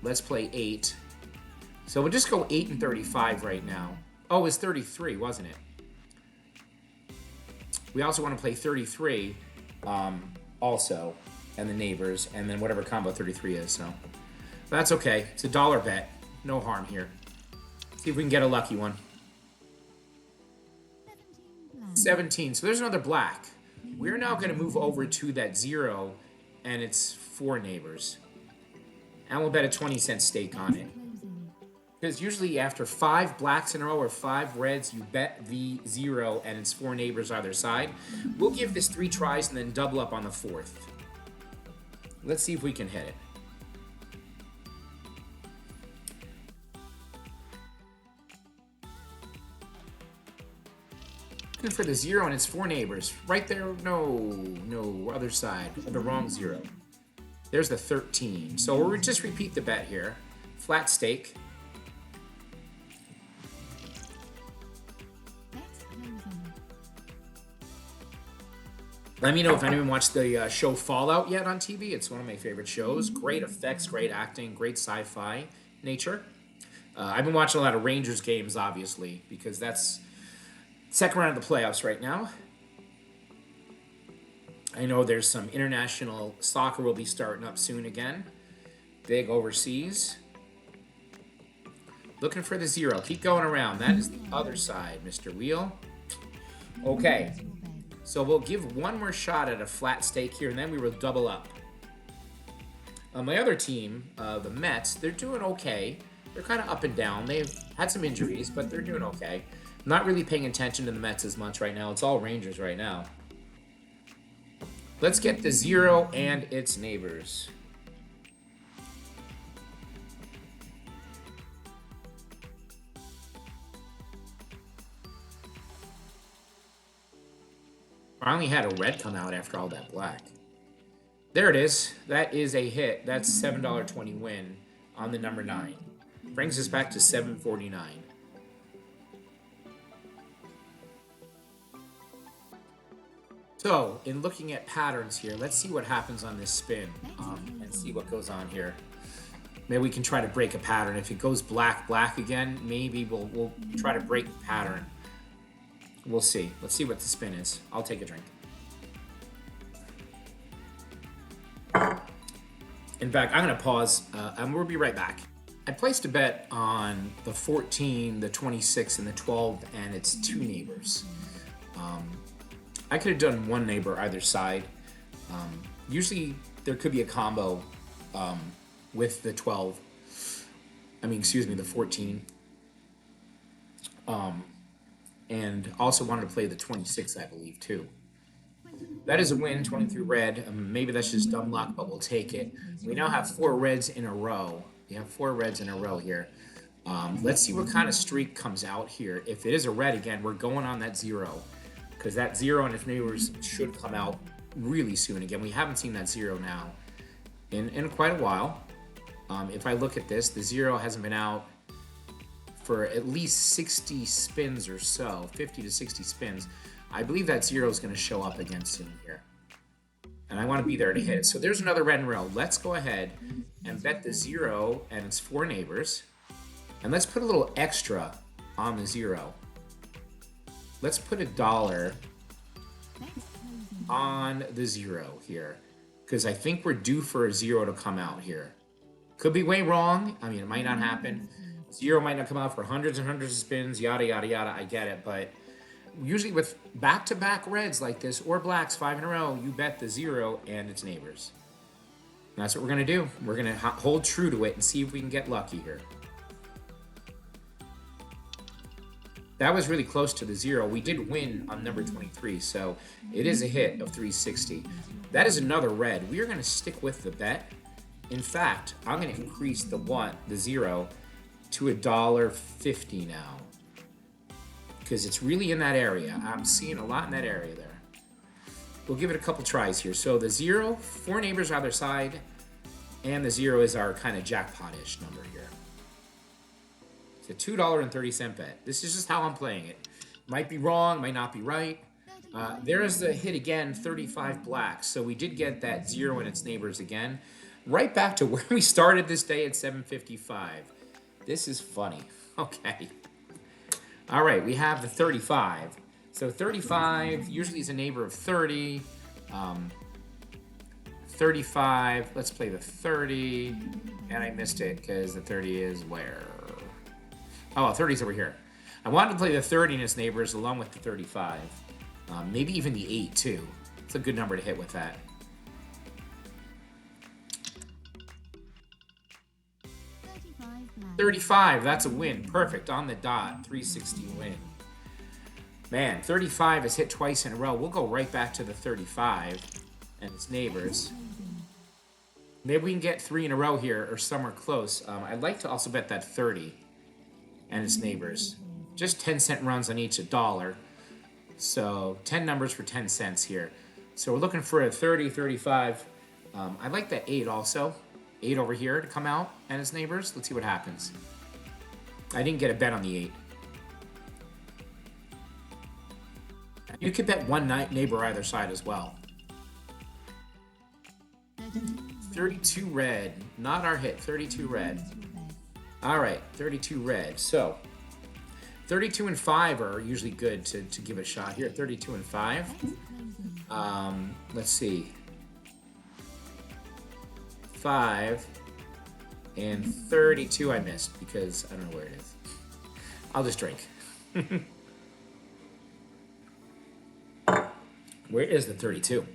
Let's play 8. So we'll just go 8 and 35 right now. Oh, it's 33, wasn't it? We also want to play 33 also, and the neighbors, and then whatever combo 33 is. So that's okay. It's a dollar bet. No harm here. See if we can get a lucky one. 17. So there's another black. We're now going to move over to that 0 and its 4 neighbors. And we'll bet a 20-cent stake on it. Because usually after 5 blacks in a row or 5 reds, you bet the 0 and its 4 neighbors either side. We'll give this 3 tries and then double up on the 4th. Let's see if we can hit it. Looking for the 0 and its 4 neighbors. Right there. No, other side. The wrong 0. There's the 13. So we'll just repeat the bet here. Flat stake. Let me know if anyone watched the show Fallout yet on TV. It's one of my favorite shows. Great effects, great acting, great sci-fi nature. I've been watching a lot of Rangers games, obviously, because that's second round of the playoffs right now. I know there's some international soccer will be starting up soon again. Big overseas. Looking for the 0. Keep going around. That is the other side, Mr. Wheel. Okay. So we'll give one more shot at a flat stake here, and then we will double up. My other team, the Mets, they're doing okay. They're kind of up and down. They've had some injuries, but they're doing okay. I'm not really paying attention to the Mets as much right now. It's all Rangers right now. Let's get the 0 and its neighbors. I only had a red come out after all that black. There it is. That is a hit. That's $7.20 win on the number 9. Brings us back to $7.49. So, in looking at patterns here, let's see what happens on this spin and see what goes on here. Maybe we can try to break a pattern. If it goes black, black again, maybe we'll try to break the pattern. We'll see. Let's see what the spin is. I'll take a drink. In fact, I'm going to pause and we'll be right back. I placed a bet on the 14, the 26, and the 12 and its two neighbors. I could have done one neighbor either side. Usually there could be a combo with the 12. The 14. And also wanted to play the 26, I believe, too. That is a win, 23 red. Maybe that's just dumb luck, but we'll take it. We now have 4 reds in a row. We have 4 reds in a row here. Let's see what kind of streak comes out here. If it is a red again, we're going on that 0. Because that 0 and its neighbors should come out really soon. Again, we haven't seen that 0 now in quite a while. If I look at this, the 0 hasn't been out for at least 60 spins or so, 50 to 60 spins. I believe that 0 is going to show up again soon here. And I want to be there to hit it. So there's another red in a row. Let's go ahead and bet the 0 and its 4 neighbors. And let's put a little extra on the 0. Let's put $1 on the 0 here, because I think we're due for a 0 to come out here. Could be way wrong. I mean, it might not happen. 0 might not come out for hundreds and hundreds of spins, yada, yada, yada. I get it. But usually with back-to-back reds like this, or blacks 5 in a row, you bet the 0 and its neighbors. And that's what we're going to do. We're going to hold true to it and see if we can get lucky here. That was really close to the 0. We did win on number 23, so it is a hit of 360. That is another red. We are going to stick with the bet. In fact, I'm going to increase the 0 to $1.50 now, because it's really in that area. I'm seeing a lot in that area there. We'll give it a couple tries here. So the 0, 4 neighbors either side, and the 0 is our kind of jackpot-ish number here. It's a $2.30 bet. This is just how I'm playing it. Might be wrong, might not be right. There's the hit again, 35 black. So we did get that 0 and its neighbors again. Right back to where we started this day at 7:55. This is funny. Okay. All right, we have the 35. So 35 usually is a neighbor of 30. 35, let's play the 30. And I missed it because the 30 is where? Oh, 30 is over here. I wanted to play the 30 and its neighbors along with the 35. Maybe even the 8 too. It's a good number to hit with that. 35, that's a win. Perfect, on the dot. 360 win. Man, 35 has hit twice in a row. We'll go right back to the 35 and its neighbors. Maybe we can get 3 in a row here or somewhere close. I'd like to also bet that 30 and its neighbors. Just 10-cent runs on each $1. So 10 numbers for 10 cents here. So we're looking for a 30, 35. I like that 8 also. 8 over here to come out and its neighbors. Let's see what happens. I didn't get a bet on the 8. You could bet one neighbor either side as well. 32 red. Not our hit. 32 red. All right, 32 red. So 32 and 5 are usually good to give it a shot here. 32 and 5. Let's see. 5 and 32 I missed because I don't know where it is. I'll just drink. Where is the 32?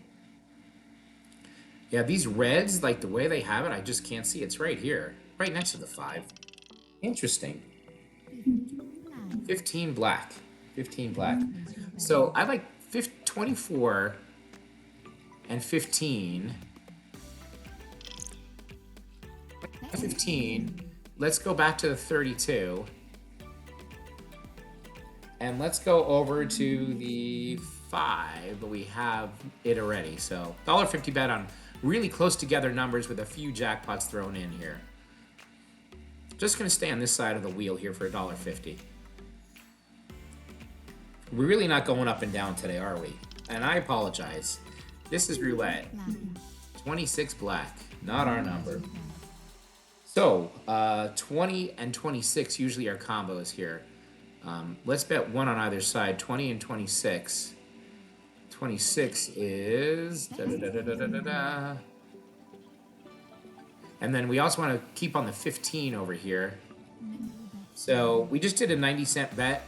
Yeah, these reds, like the way they have it, I just can't see. It's right here, right next to the 5. Interesting. 15 black. 15 black. So I like 24 and 15. 15. Let's go back to the 32. And let's go over to the 5, but we have it already. So $1.50 bet on really close together numbers with a few jackpots thrown in here. Just going to stay on this side of the wheel here for $1.50. We're really not going up and down today, are we? And I apologize. This is roulette. Black. 26 black, not our number. So, 20 and 26 usually are combos here. Let's bet one on either side, 20 and 26. 26 is... Da, da, da, da, da, da, da, da. And then we also want to keep on the 15 over here. So we just did a 90-cent bet.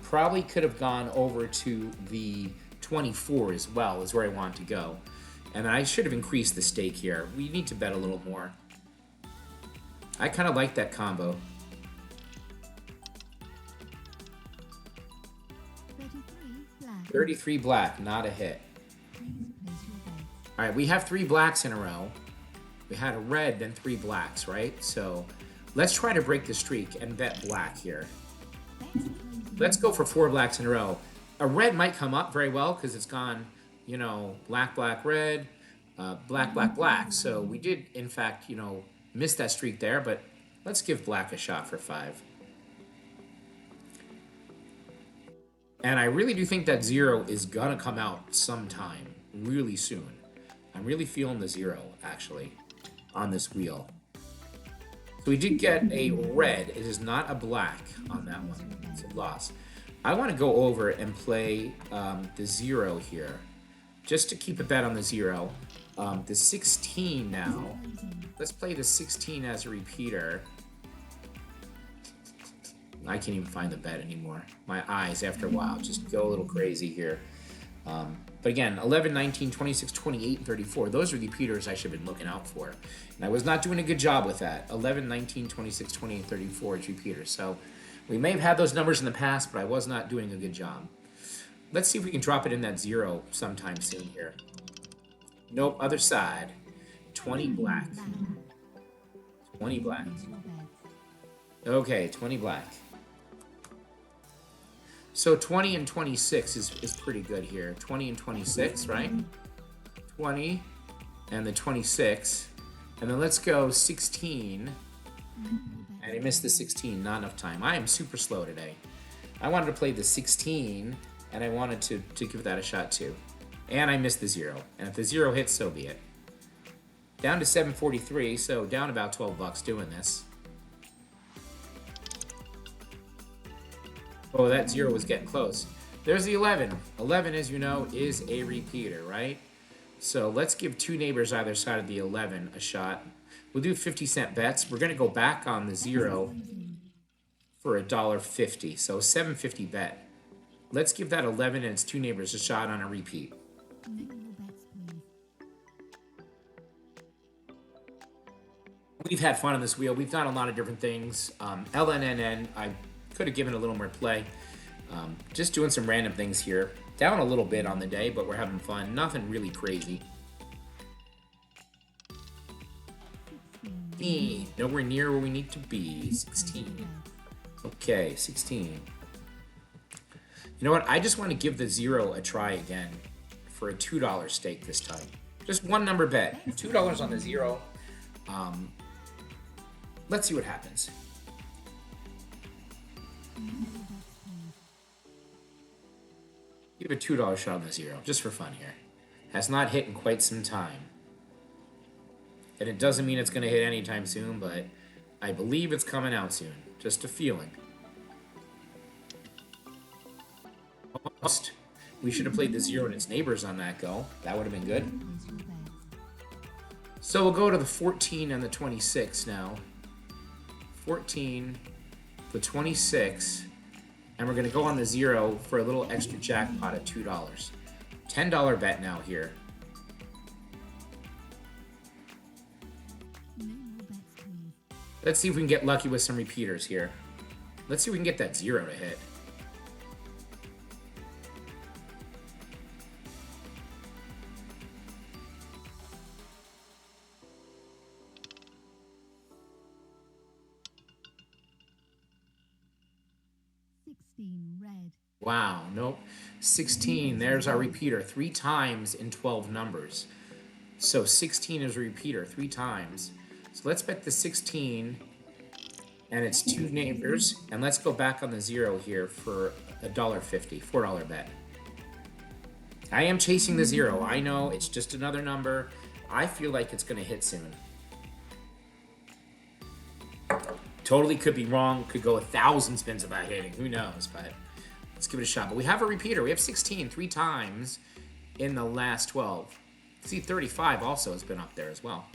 Probably could have gone over to the 24 as well, is where I want to go. And I should have increased the stake here. We need to bet a little more. I kind of like that combo. 33 black. 33 black, not a hit. Please place your bets. All right, we have 3 blacks in a row. We had a red, then 3 blacks, right? So let's try to break the streak and bet black here. Bets closing. Let's go for 4 blacks in a row. A red might come up very well because it's gone, you know, black, black, red, black, black, black. So we did, in fact, you know, miss that streak there, but let's give black a shot for 5. And I really do think that 0 is gonna come out sometime, really soon. I'm really feeling the 0, actually, on this wheel. So we did get a red. It is not a black on that one. It's a loss. I want to go over and play the 0 here, just to keep a bet on the 0. The 16 now. Let's play the 16 as a repeater. I can't even find the bet anymore. My eyes, after a while, just go a little crazy here. But again, 11, 19, 26, 28, and 34. Those are the repeaters I should have been looking out for. And I was not doing a good job with that. 11, 19, 26, 28, and 34 is repeaters. So we may have had those numbers in the past, but I was not doing a good job. Let's see if we can drop it in that 0 sometime soon here. Nope, other side. 20 black. 20 black. Place your bets. Okay, 20 black. So 20 and 26 is pretty good here. 20 and 26, right? 20 and the 26. And then let's go 16. And I missed the 16, not enough time. I am super slow today. I wanted to play the 16, and I wanted to give that a shot too. And I missed the 0. And if the 0 hits, so be it. Down to 743, so down about 12 bucks doing this. Oh, that 0 was getting close. There's the 11. 11, as you know, is a repeater, right? So let's give 2 neighbors either side of the 11 a shot. We'll do 50-cent bets. We're going to go back on the 0 for $1.50. So $7.50 bet. Let's give that 11 and its 2 neighbors a shot on a repeat. Know your bets, please. We've had fun on this wheel. We've done a lot of different things. LNNN, I could have given a little more play. Just doing some random things here. Down a little bit on the day, but we're having fun. Nothing really crazy. 16. Nowhere near where we need to be. 16. Okay, 16. You know what? I just want to give the 0 a try again for a $2 stake this time. Just one number bet. $2 on the 0. Let's see what happens. Give a $2 shot on the 0, just for fun here. Has not hit in quite some time. And it doesn't mean it's going to hit anytime soon, but I believe it's coming out soon. Just a feeling. Almost. We should have played the 0 and its neighbors on that go. That would have been good. Place your bets. So we'll go to the 14 and the 26 now. 14, the 26, and we're going to go on the 0 for a little extra jackpot at $2. $10 bet now here. Know your bets, please. Let's see if we can get lucky with some repeaters here. Let's see if we can get that 0 to hit. Red. Wow, nope. 16, there's our repeater. 3 times in 12 numbers. So 16 is a repeater 3 times. So let's bet the 16 and its 2 neighbors. And let's go back on the 0 here for $1.50, $4 bet. I am chasing the 0. I know it's just another number. I feel like it's going to hit soon. Totally could be wrong. Could go 1,000 spins without hitting. Who knows? But let's give it a shot. But we have a repeater. We have 16 3 times in the last 12. See, 35 also has been up there as well.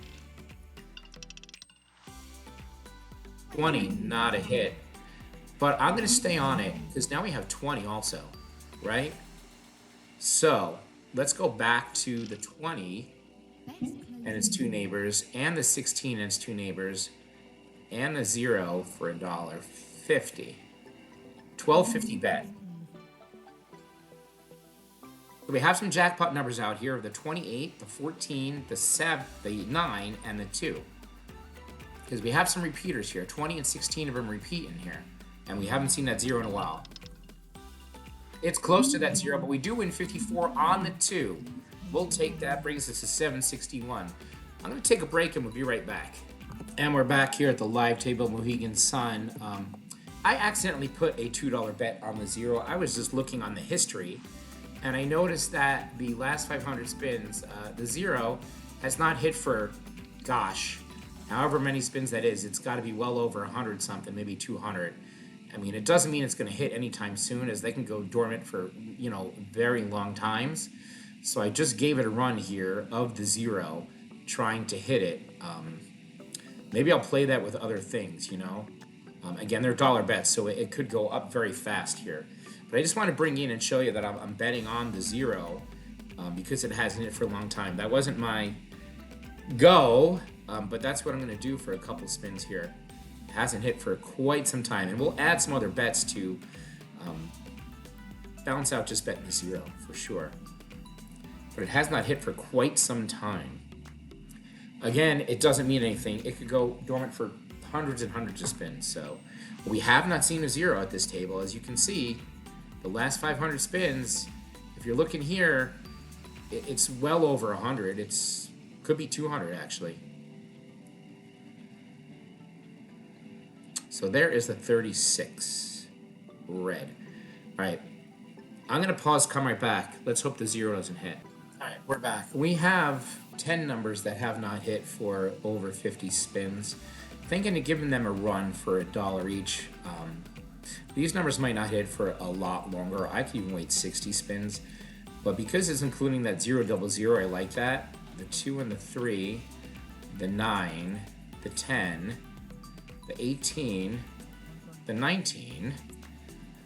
20, not a hit. But I'm going to stay on it because now we have 20 also, right? So let's go back to the 20 and its two neighbors, and the 16 and its two neighbors, and the 0 for $1.50. $12.50 bet. So we have some jackpot numbers out here: the 28, the 14, the 7, the 9, and the 2. Because we have some repeaters here. 20 and 16 of them repeat in here, and we haven't seen that 0 in a while. It's close to that 0, but we do win 54 on the 2. We'll take that. Brings us to 761. I'm going to take a break, and we'll be right back. And we're back here at the live table, Mohegan Sun. I accidentally put a $2 bet on the 0. I was just looking on the history, and I noticed that the last 500 spins, the 0 has not hit for, gosh, however many spins that is. It's got to be well over 100 something, maybe 200. I mean, it doesn't mean it's going to hit anytime soon, as they can go dormant for, very long times. So I just gave it a run here of the 0, trying to hit it. Maybe I'll play that with other things, Again, they're dollar bets, so it could go up very fast here. But I just want to bring in and show you that I'm betting on the 0 because it hasn't hit for a long time. That wasn't my go, but that's what I'm going to do for a couple spins here. It hasn't hit for quite some time, and we'll add some other bets to balance out just betting the 0 for sure. But it has not hit for quite some time. Again, it doesn't mean anything. It could go dormant for hundreds and hundreds of spins. So we have not seen a 0 at this table. As you can see, the last 500 spins, if you're looking here, it's well over 100. Could be 200 actually. So there is the 36 red. All right, I'm gonna pause, come right back. Let's hope the 0 doesn't hit. All right, we're back. We have 10 numbers that have not hit for over 50 spins. Thinking of giving them a run for $1 each. These numbers might not hit for a lot longer. I could even wait 60 spins, but because it's including that 000, I like that. The 2 and the 3, the 9, the 10, the 18, the 19,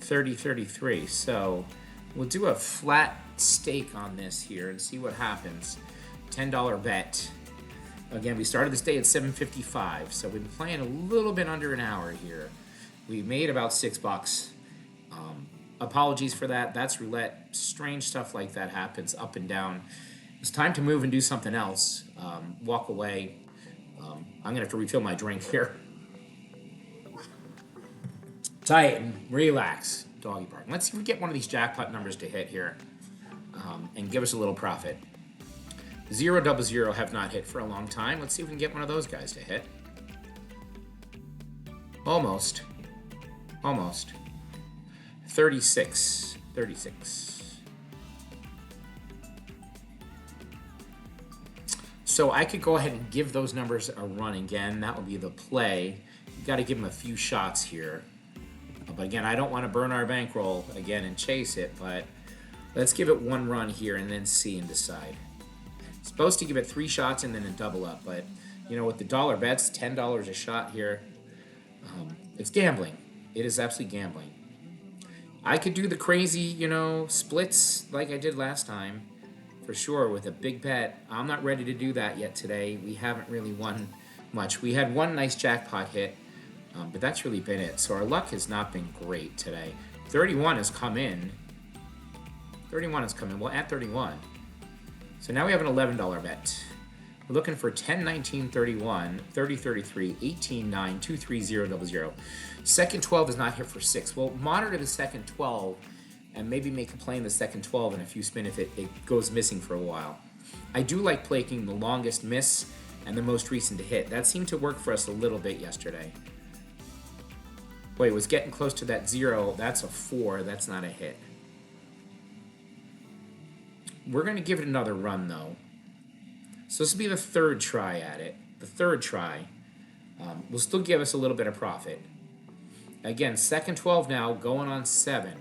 30, 33. So we'll do a flat stake on this here and see what happens. $10 bet. Again, we started this day at 7:55, so we've been playing a little bit under an hour here. We made about $6. Apologies for that. That's roulette. Strange stuff like that happens up and down. It's time to move and do something else. Walk away. I'm gonna have to refill my drink here. Tighten, relax, doggy bark. Let's see if we get one of these jackpot numbers to hit here, and give us a little profit. 000 have not hit for a long time. Let's see if we can get one of those guys to hit. Almost. 36. So I could go ahead and give those numbers a run again. That would be the play. You got to give them a few shots here. But again, I don't want to burn our bankroll again and chase it, but let's give it one run here and then see and decide. Supposed to give it 3 shots and then a double up, but with the dollar bets, $10 a shot here, it's gambling. It is absolutely gambling. I could do the crazy, splits like I did last time, for sure, with a big bet. I'm not ready to do that yet today. We haven't really won much. We had one nice jackpot hit, but that's really been it. So our luck has not been great today. 31 has come in. We'll add 31. So now we have an $11 bet. We're looking for 10, 19, 31, 30, 33, 18, 9, 2, 3, 0, 0. Second 12 is not here for 6. We'll monitor the second 12 and maybe make a play in the second 12 in a few spin if it goes missing for a while. I do like playing the longest miss and the most recent to hit. That seemed to work for us a little bit yesterday. Boy, it was getting close to that 0. That's a 4. That's not a hit. We're going to give it another run, though. So this will be the third try at it. The third try will still give us a little bit of profit. Again, second 12 now, going on 7.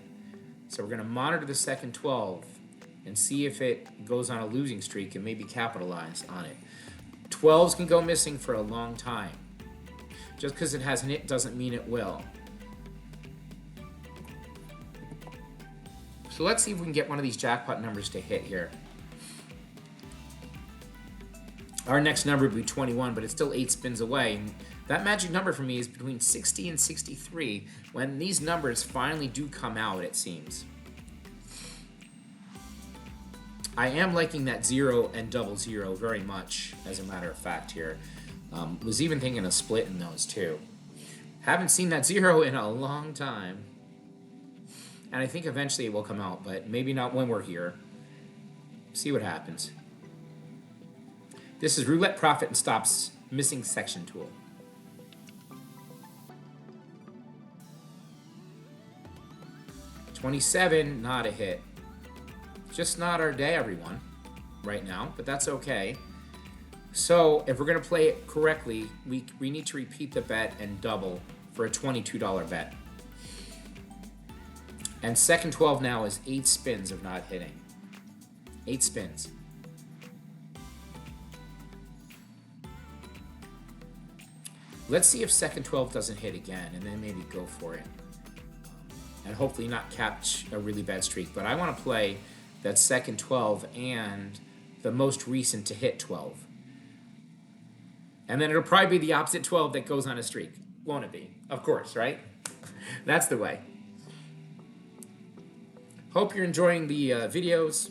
So we're going to monitor the second 12 and see if it goes on a losing streak and maybe capitalize on it. 12s can go missing for a long time. Just because it hasn't hit doesn't mean it will. So let's see if we can get one of these jackpot numbers to hit here. Our next number would be 21, but it's still 8 spins away. And that magic number for me is between 60 and 63 when these numbers finally do come out, it seems. I am liking that 0 and 00 very much, as a matter of fact here. Was even thinking of splitting those too. Haven't seen that 0 in a long time. And I think eventually it will come out, but maybe not when we're here. See what happens. This is Roulette Profit and Stop's missing section tool. $27, not a hit. Just not our day, everyone, right now, but that's okay. So if we're going to play it correctly, we need to repeat the bet and double for a $22 bet. And second 12 now is 8 spins of not hitting. 8 spins. Let's see if second 12 doesn't hit again, and then maybe go for it. And hopefully not catch a really bad streak. But I want to play that second 12 and the most recent to hit 12. And then it'll probably be the opposite 12 that goes on a streak. Won't it be? Of course, right? That's the way. Hope you're enjoying the videos.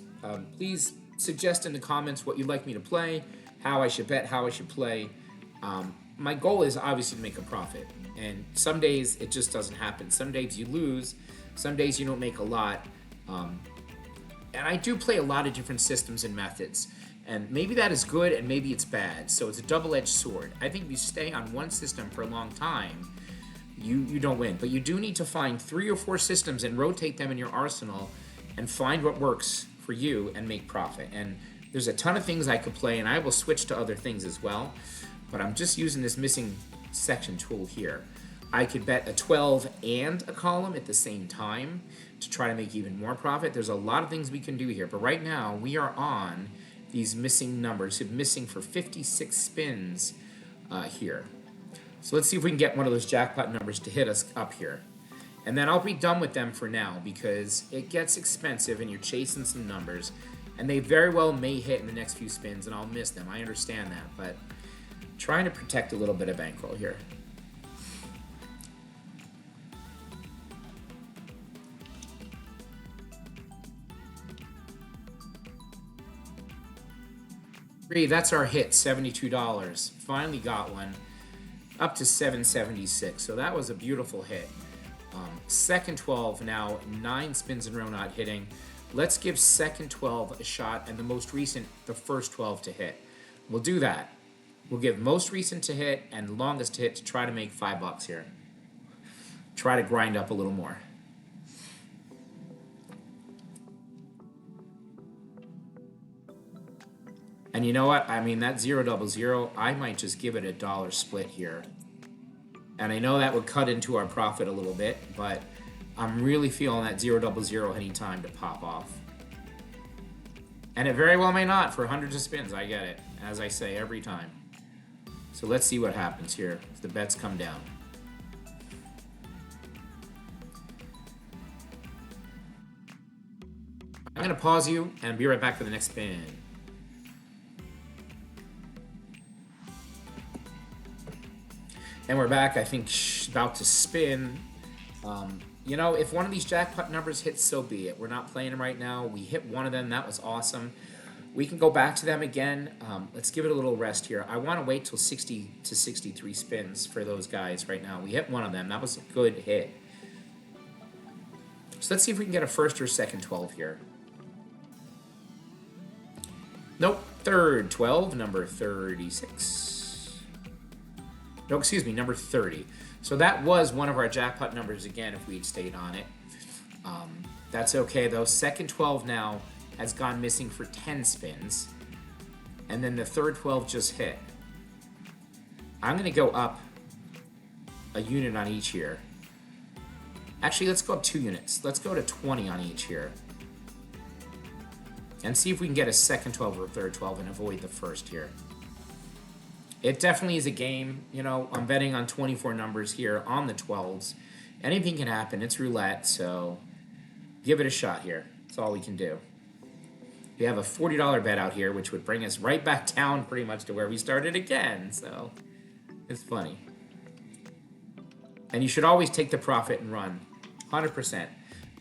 Please suggest in the comments what you'd like me to play, how I should bet, how I should play. My goal is obviously to make a profit. And some days it just doesn't happen. Some days you lose. Some days you don't make a lot. And I do play a lot of different systems and methods. And maybe that is good and maybe it's bad. So it's a double-edged sword. I think if you stay on one system for a long time, you don't win. But you do need to find 3 or 4 systems and rotate them in your arsenal and find what works for you and make profit. And there's a ton of things I could play, and I will switch to other things as well. But I'm just using this missing section tool here. I could bet a 12 and a column at the same time to try to make even more profit. There's a lot of things we can do here. But right now, we are on these missing numbers. So missing for 56 spins here. So let's see if we can get one of those jackpot numbers to hit us up here. And then I'll be done with them for now because it gets expensive and you're chasing some numbers. And they very well may hit in the next few spins and I'll miss them. I understand that, but trying to protect a little bit of bankroll here. That's our hit, $72. Finally got one. Up to $776. So that was a beautiful hit. Second 12 now, 9 spins in a row not hitting. Let's give second 12 a shot and the most recent, the first 12 to hit. We'll do that. We'll give most recent to hit and longest to hit to try to make $5 here. Try to grind up a little more. And you know what? I mean, that 000, I might just give it a dollar split here. And I know that would cut into our profit a little bit, but I'm really feeling that 000 any time to pop off. And it very well may not for hundreds of spins. I get it, as I say every time. So let's see what happens here as the bets come down. I'm going to pause you and be right back for the next spin. And we're back, I think, about to spin. You know, if one of these jackpot numbers hits, so be it. We're not playing them right now. We hit one of them. That was awesome. We can go back to them again. Let's give it a little rest here. I want to wait till 60 to 63 spins for those guys right now. We hit one of them. That was a good hit. So let's see if we can get a first or second 12 here. Nope. Third 12, number 36. No, excuse me, number 30. So that was one of our jackpot numbers again if we had stayed on it. That's okay though. Second 12 now has gone missing for 10 spins. And then the third 12 just hit. I'm going to go up a unit on each here. Actually, let's go up 2 units. Let's go to 20 on each here. And see if we can get a second 12 or a third 12 and avoid the first here. It definitely is a game. You know, I'm betting on 24 numbers here on the 12s. Anything can happen. It's roulette, so give it a shot here. That's all we can do. We have a $40 bet out here, which would bring us right back down pretty much to where we started again. So it's funny. And you should always take the profit and run, 100%.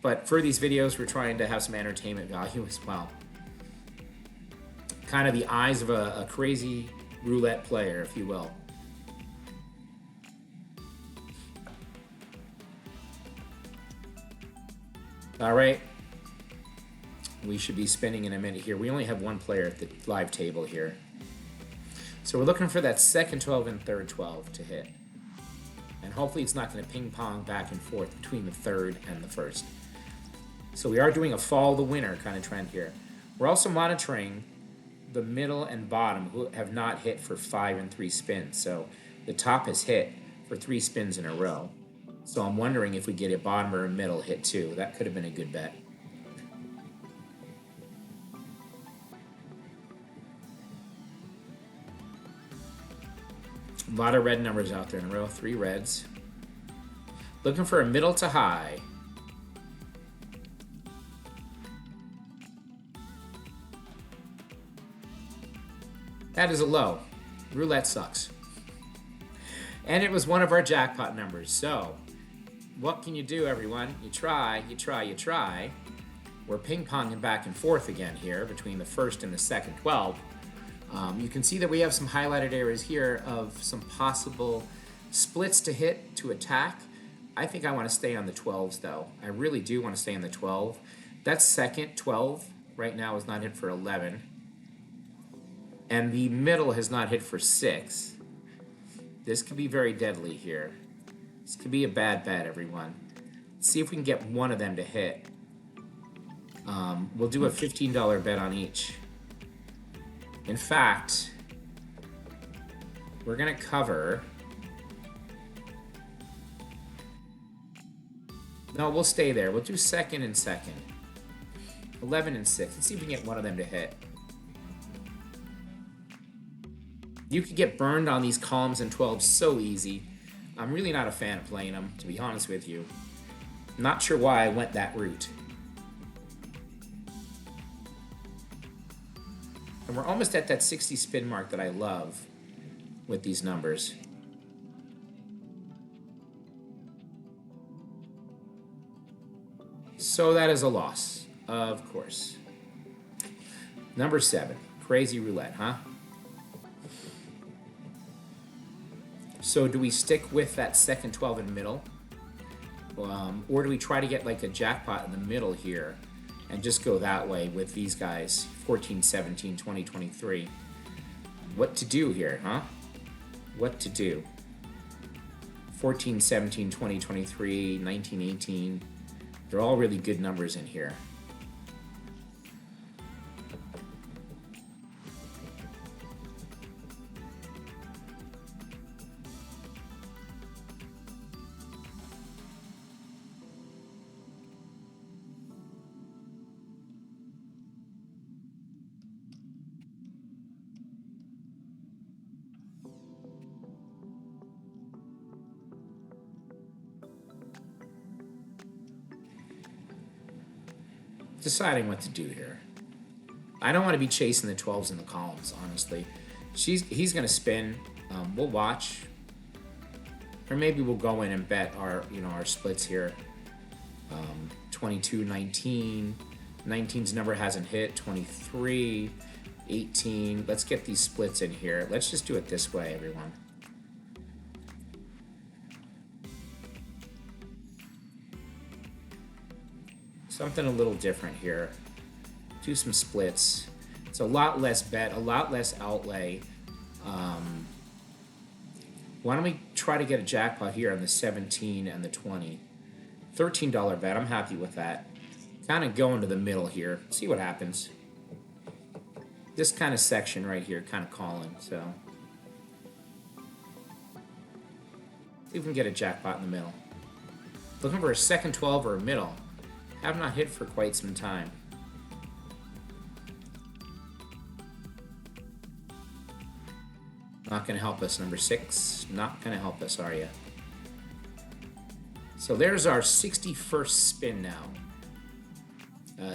But for these videos, we're trying to have some entertainment value as well. Kind of the eyes of a crazy roulette player, if you will. All right. We should be spinning in a minute here. We only have one player at the live table here. So we're looking for that second 12 and third 12 to hit. And hopefully it's not going to ping pong back and forth between the third and the first. So we are doing a follow the winner kind of trend here. We're also monitoring the middle and bottom who have not hit for 5 and 3 spins. So the top has hit for 3 spins in a row. So I'm wondering if we get a bottom or a middle hit too. That could have been a good bet. A lot of red numbers out there in a row. 3 reds. Looking for a middle to high. That is a low. Roulette sucks. And it was one of our jackpot numbers. So, what can you do, everyone? You try, you try, you try. We're ping-ponging back and forth again here between the first and the second 12. You can see that we have some highlighted areas here of some possible splits to hit, to attack. I think I want to stay on the 12s, though. I really do want to stay on the 12. That second 12 right now is not hit for 11. And the middle has not hit for 6. This could be very deadly here. This could be a bad bet, everyone. Let's see if we can get one of them to hit. We'll do a $15 bet on each. In fact, we're going to cover... No, we'll stay there. We'll do second and second. 11 and 6. Let's see if we can get one of them to hit. You could get burned on these columns and 12s so easy. I'm really not a fan of playing them, to be honest with you. Not sure why I went that route. And we're almost at that 60 spin mark that I love with these numbers. So that is a loss, of course. Number 7, crazy roulette, huh? So do we stick with that second 12 in the middle? Or do we try to get like a jackpot in the middle here and just go that way with these guys, 14, 17, 20, 23? What to do here, huh? What to do? 14, 17, 20, 23, 19, 18. They're all really good numbers in here. Deciding what to do here. I don't want to be chasing the 12s in the columns, honestly. He's going to spin. We'll watch. Or maybe we'll go in and bet our splits here. 22, 19. 19's number hasn't hit. 23, 18. Let's get these splits in here. Let's just do it this way, everyone. Something a little different here. Do some splits. It's a lot less bet, a lot less outlay. Why don't we try to get a jackpot here on the 17 and the 20? $13 bet, I'm happy with that. kind of go into the middle here. See what happens. This kind of section right here, kind of calling, so. See if we can get a jackpot in the middle. Looking for a second 12 or a middle. Have not hit for quite some time. Not going to help us, number 6. Not going to help us, are you? So there's our 61st spin now.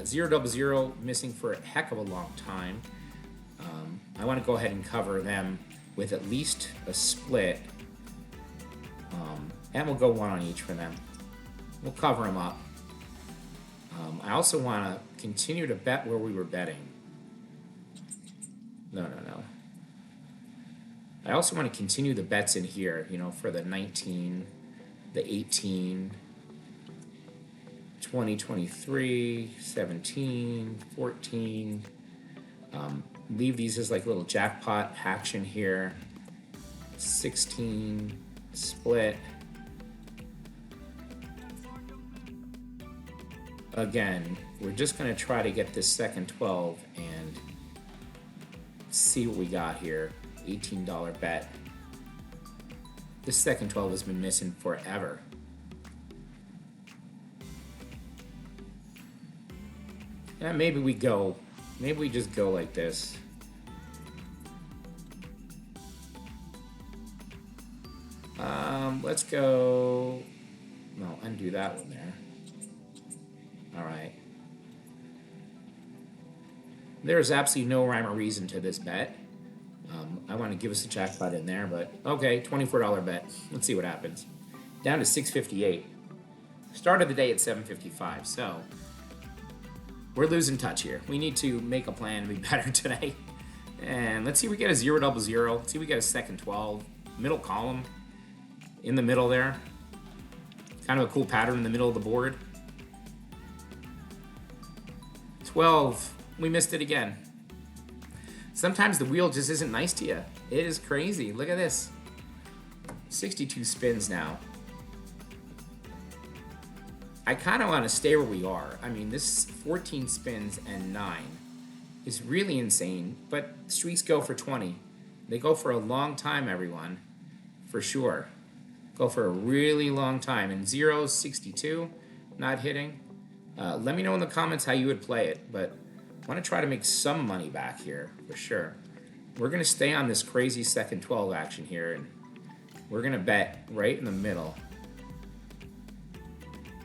000 missing for a heck of a long time. I want to go ahead and cover them with at least a split. And we'll go one on each for them. We'll cover them up. I also want to continue to bet where we were betting. No. I also want to continue the bets in here, you know, for the 19, the 18, 20, 23, 17, 14. Leave these as like little jackpot action here. 16, split. Again, we're just going to try to get this second 12 and see what we got here. $18 bet. This second 12 has been missing forever. And maybe we just go like this. Let's go. No, undo that one there. All right. There's absolutely no rhyme or reason to this bet. I want to give us a jackpot in there, but okay, $24 bet. Let's see what happens. Down to 658. Started the day at 755, so we're losing touch here. We need to make a plan to be better today. And let's see if we get a 000. Let's see if we get a second 12. Middle column. In the middle there. Kind of a cool pattern in the middle of the board. 12. We missed it again. Sometimes the wheel just isn't nice to you. It is crazy. Look at this. 62 spins now. I kind of want to stay where we are. I mean, this 14 spins and 9 is really insane, but streaks go for 20. They go for a long time, everyone, for sure. Go for a really long time. And 0, 62, not hitting. Let me know in the comments how you would play it, but I want to try to make some money back here, for sure. We're going to stay on this crazy second 12 action here, and we're going to bet right in the middle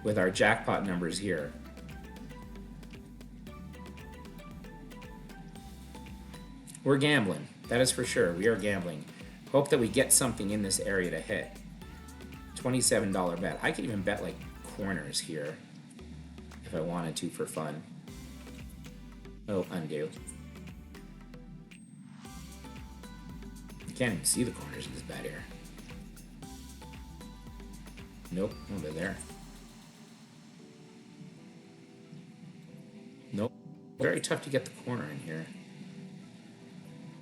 with our jackpot numbers here. We're gambling, that is for sure. We are gambling. Hope that we get something in this area to hit. $27 bet. I could even bet like corners here if I wanted to for fun. Oh, undo. You can't even see the corners in this bet here. Nope, oh, they're there. Nope. Very tough to get the corner in here.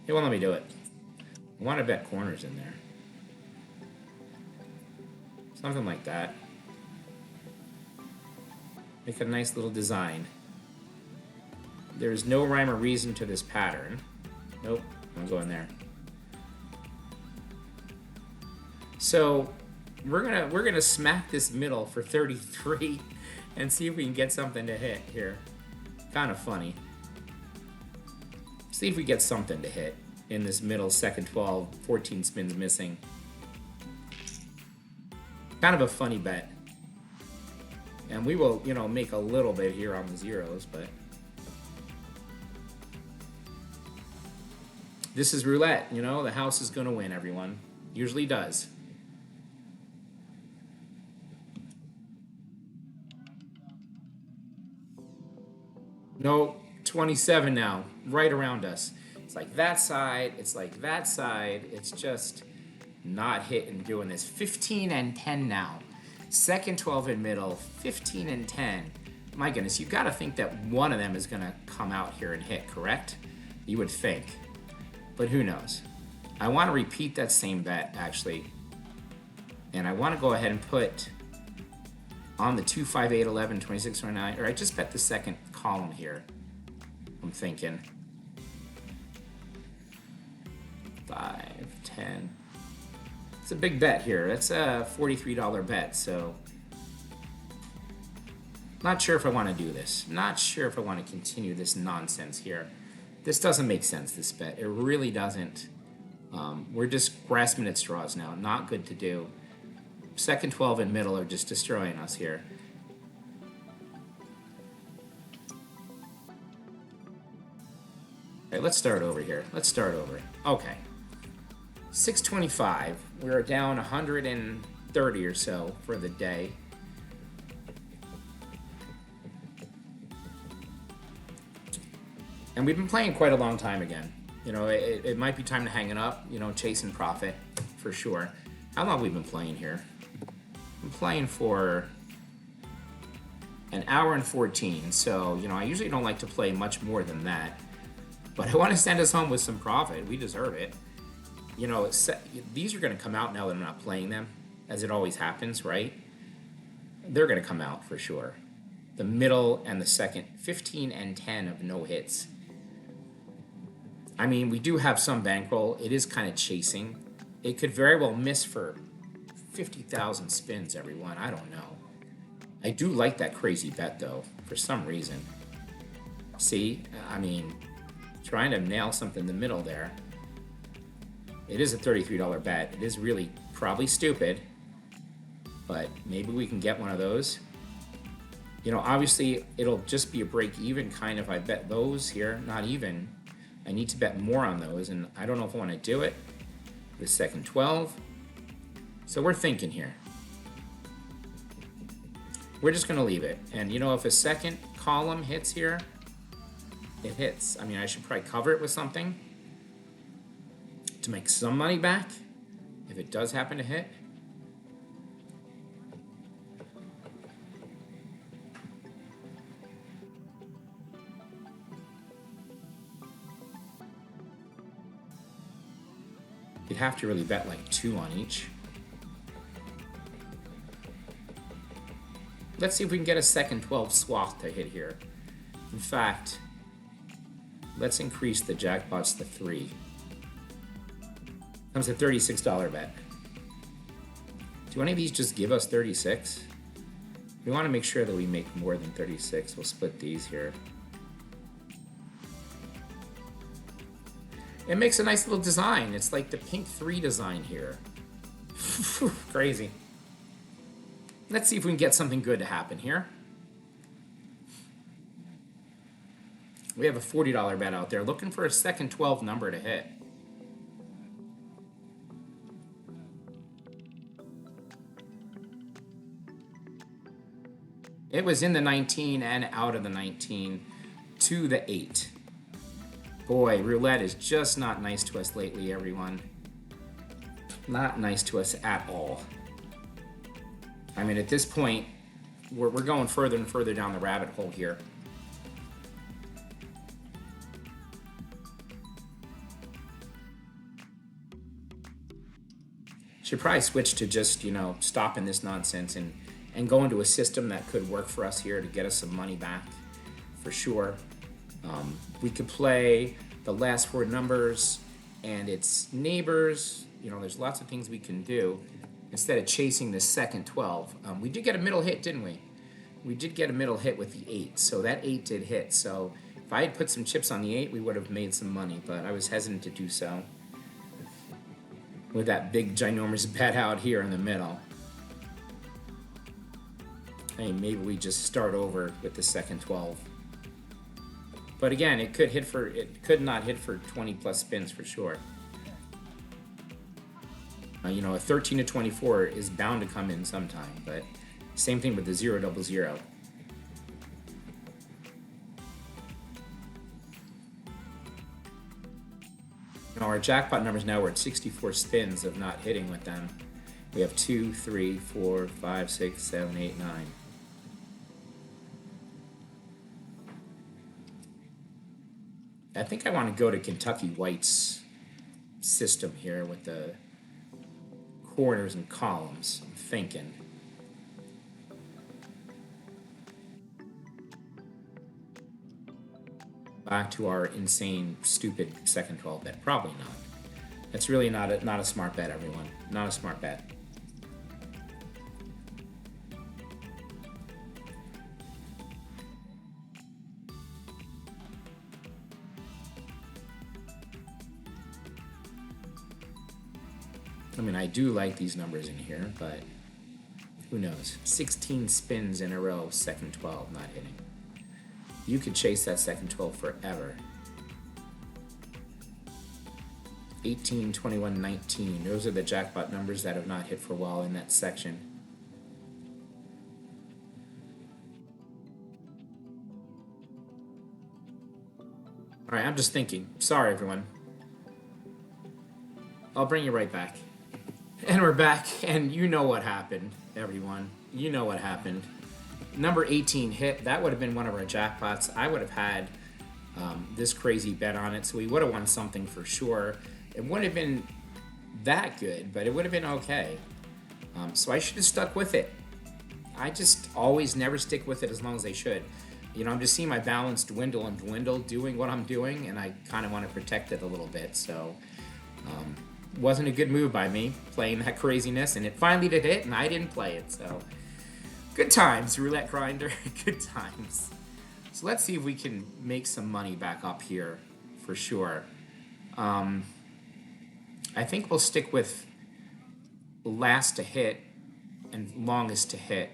It won't let me do it. I want to bet corners in there. Something like that. Make a nice little design. There's no rhyme or reason to this pattern. Nope, I'm going there. So we're gonna smack this middle for 33 and see if we can get something to hit here. Kind of funny. See if we get something to hit in this middle second 12, 14 spins missing. Kind of a funny bet. And we will, you know, make a little bit here on the zeros, but this is roulette, you know, the house is gonna win, everyone. Usually does. No, 27 now, right around us. It's like that side, it's like that side. It's just not hitting doing this. 15 and 10 now. Second 12 in middle, 15 and 10. My goodness, you've got to think that one of them is going to come out here and hit, correct? You would think. But who knows? I want to repeat that same bet, actually. And I want to go ahead and put on the 2, 5, 8, 11, 26, 29, or I just bet the second column here. I'm thinking 5, 10. It's a big bet here. That's a $43 bet, so not sure if I want to do this. Not sure if I want to continue this nonsense here. This doesn't make sense, this bet. It really doesn't. We're just grasping at straws now. Not good to do. Second 12 and middle are just destroying us here. All right, let's start over here. Let's start over. Okay. 625. We're down 130 or so for the day. And we've been playing quite a long time again. You know, it might be time to hang it up, you know, chasing profit for sure. How long have we been playing here? I'm playing for an hour and 14. So, you know, I usually don't like to play much more than that. But I want to send us home with some profit. We deserve it. You know, these are going to come out now that I'm not playing them, as it always happens, right? They're going to come out for sure. The middle and the second, 15 and 10 of no hits. I mean, we do have some bankroll. It is kind of chasing. It could very well miss for 50,000 spins, everyone. I don't know. I do like that crazy bet, though, for some reason. See? I mean, trying to nail something in the middle there. It is a $33 bet. It is really probably stupid, but maybe we can get one of those. You know, obviously, it'll just be a break-even kind of. I bet those here, not even. I need to bet more on those, and I don't know if I want to do it. The second 12. So we're thinking here. We're just going to leave it. And, you know, if a second column hits here, it hits. I mean, I should probably cover it with something to make some money back if it does happen to hit. You'd have to really bet like 2 on each. Let's see if we can get a second 12 swath to hit here. In fact, let's increase the jackpots to 3. Comes a $36 bet. Do any of these just give us 36? We want to make sure that we make more than 36. We'll split these here. It makes a nice little design. It's like the pink 3 design here. Crazy. Let's see if we can get something good to happen here. We have a $40 bet out there, looking for a second 12 number to hit. It was in the 19 and out of the 19 to the 8. Boy, roulette is just not nice to us lately, everyone. Not nice to us at all. I mean, at this point, we're going further and further down the rabbit hole here. Should probably switch to just, you know, stopping this nonsense and go into a system that could work for us here to get us some money back, for sure. We could play the last 4 numbers and its neighbors. You know, there's lots of things we can do instead of chasing the second 12. We did get a middle hit, didn't we? We did get a middle hit with the 8, so that 8 did hit. So if I had put some chips on the 8, we would have made some money, but I was hesitant to do so with that big ginormous bet out here in the middle. Hey, maybe we just start over with the second 12. But again, it could not hit for 20 plus spins for sure. You know, a 13 to 24 is bound to come in sometime, but same thing with the 000. You know, our jackpot numbers now, we're at 64 spins of not hitting with them. We have 2, 3, 4, 5, 6, 7, 8, 9. I think I want to go to Kentucky White's system here with the corners and columns. I'm thinking. back to our insane, stupid second 12 bet? Probably not. That's really not a smart bet, everyone. Not a smart bet. I mean, I do like these numbers in here, but who knows? 16 spins in a row, second 12 not hitting. You could chase that second 12 forever. 18, 21, 19. Those are the jackpot numbers that have not hit for a while in that section. All right, I'm just thinking. Sorry, everyone. I'll bring you right back. And we're back, and you know what happened, everyone. You know what happened. Number 18 hit. That would have been one of our jackpots. I would have had this crazy bet on it, so we would have won something for sure. It wouldn't have been that good, but it would have been okay. So I should have stuck with it. I just always never stick with it as long as I should. You know, I'm just seeing my balance dwindle and dwindle doing what I'm doing, and I kind of want to protect it a little bit. So wasn't a good move by me playing that craziness, and it finally did hit, and I didn't play it. So good times, Roulette Grinder. Good times. So let's see if we can make some money back up here for sure. I think we'll stick with last to hit and longest to hit.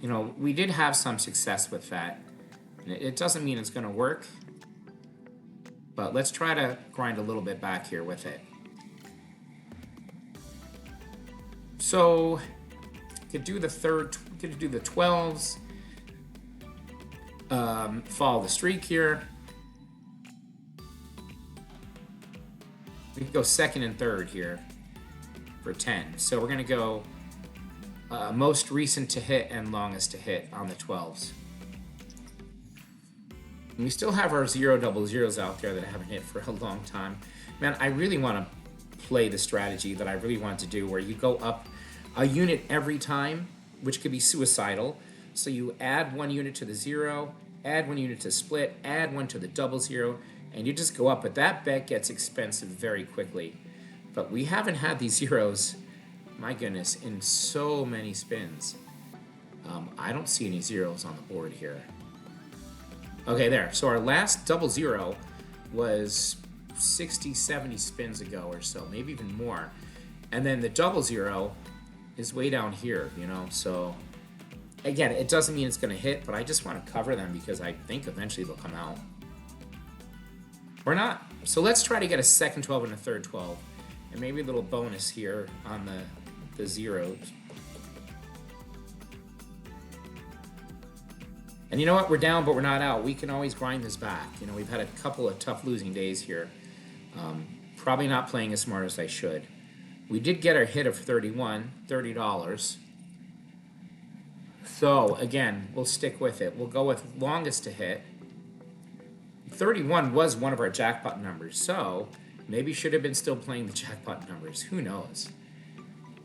You know, we did have some success with that. It doesn't mean it's going to work, but let's try to grind a little bit back here with it. So, could do the 12s, follow the streak here. We can go second and third here for 10. So we're going to go most recent to hit and longest to hit on the 12s. And we still have our 0 double zeros out there that haven't hit for a long time. Man, I really want to play the strategy that I really want to do, where you go up a unit every time, which could be suicidal. So you add 1 unit to the 0, add 1 unit to split, add 1 to the double 0, and you just go up. But that bet gets expensive very quickly. But we haven't had these zeros, my goodness, in so many spins. I don't see any zeros on the board here. Okay, there. So our last double 0 was 60, 70 spins ago or so, maybe even more. And then the double 0 is way down here, you know. So again, it doesn't mean it's going to hit, but I just want to cover them because I think eventually they'll come out. Or not. So let's try to get a second 12 and a third 12. And maybe a little bonus here on the zeros. And you know what? We're down, but we're not out. We can always grind this back. You know, we've had a couple of tough losing days here. Probably not playing as smart as I should. We did get our hit of $30. So, again, we'll stick with it. We'll go with longest to hit. 31 was one of our jackpot numbers, so maybe should have been still playing the jackpot numbers. Who knows?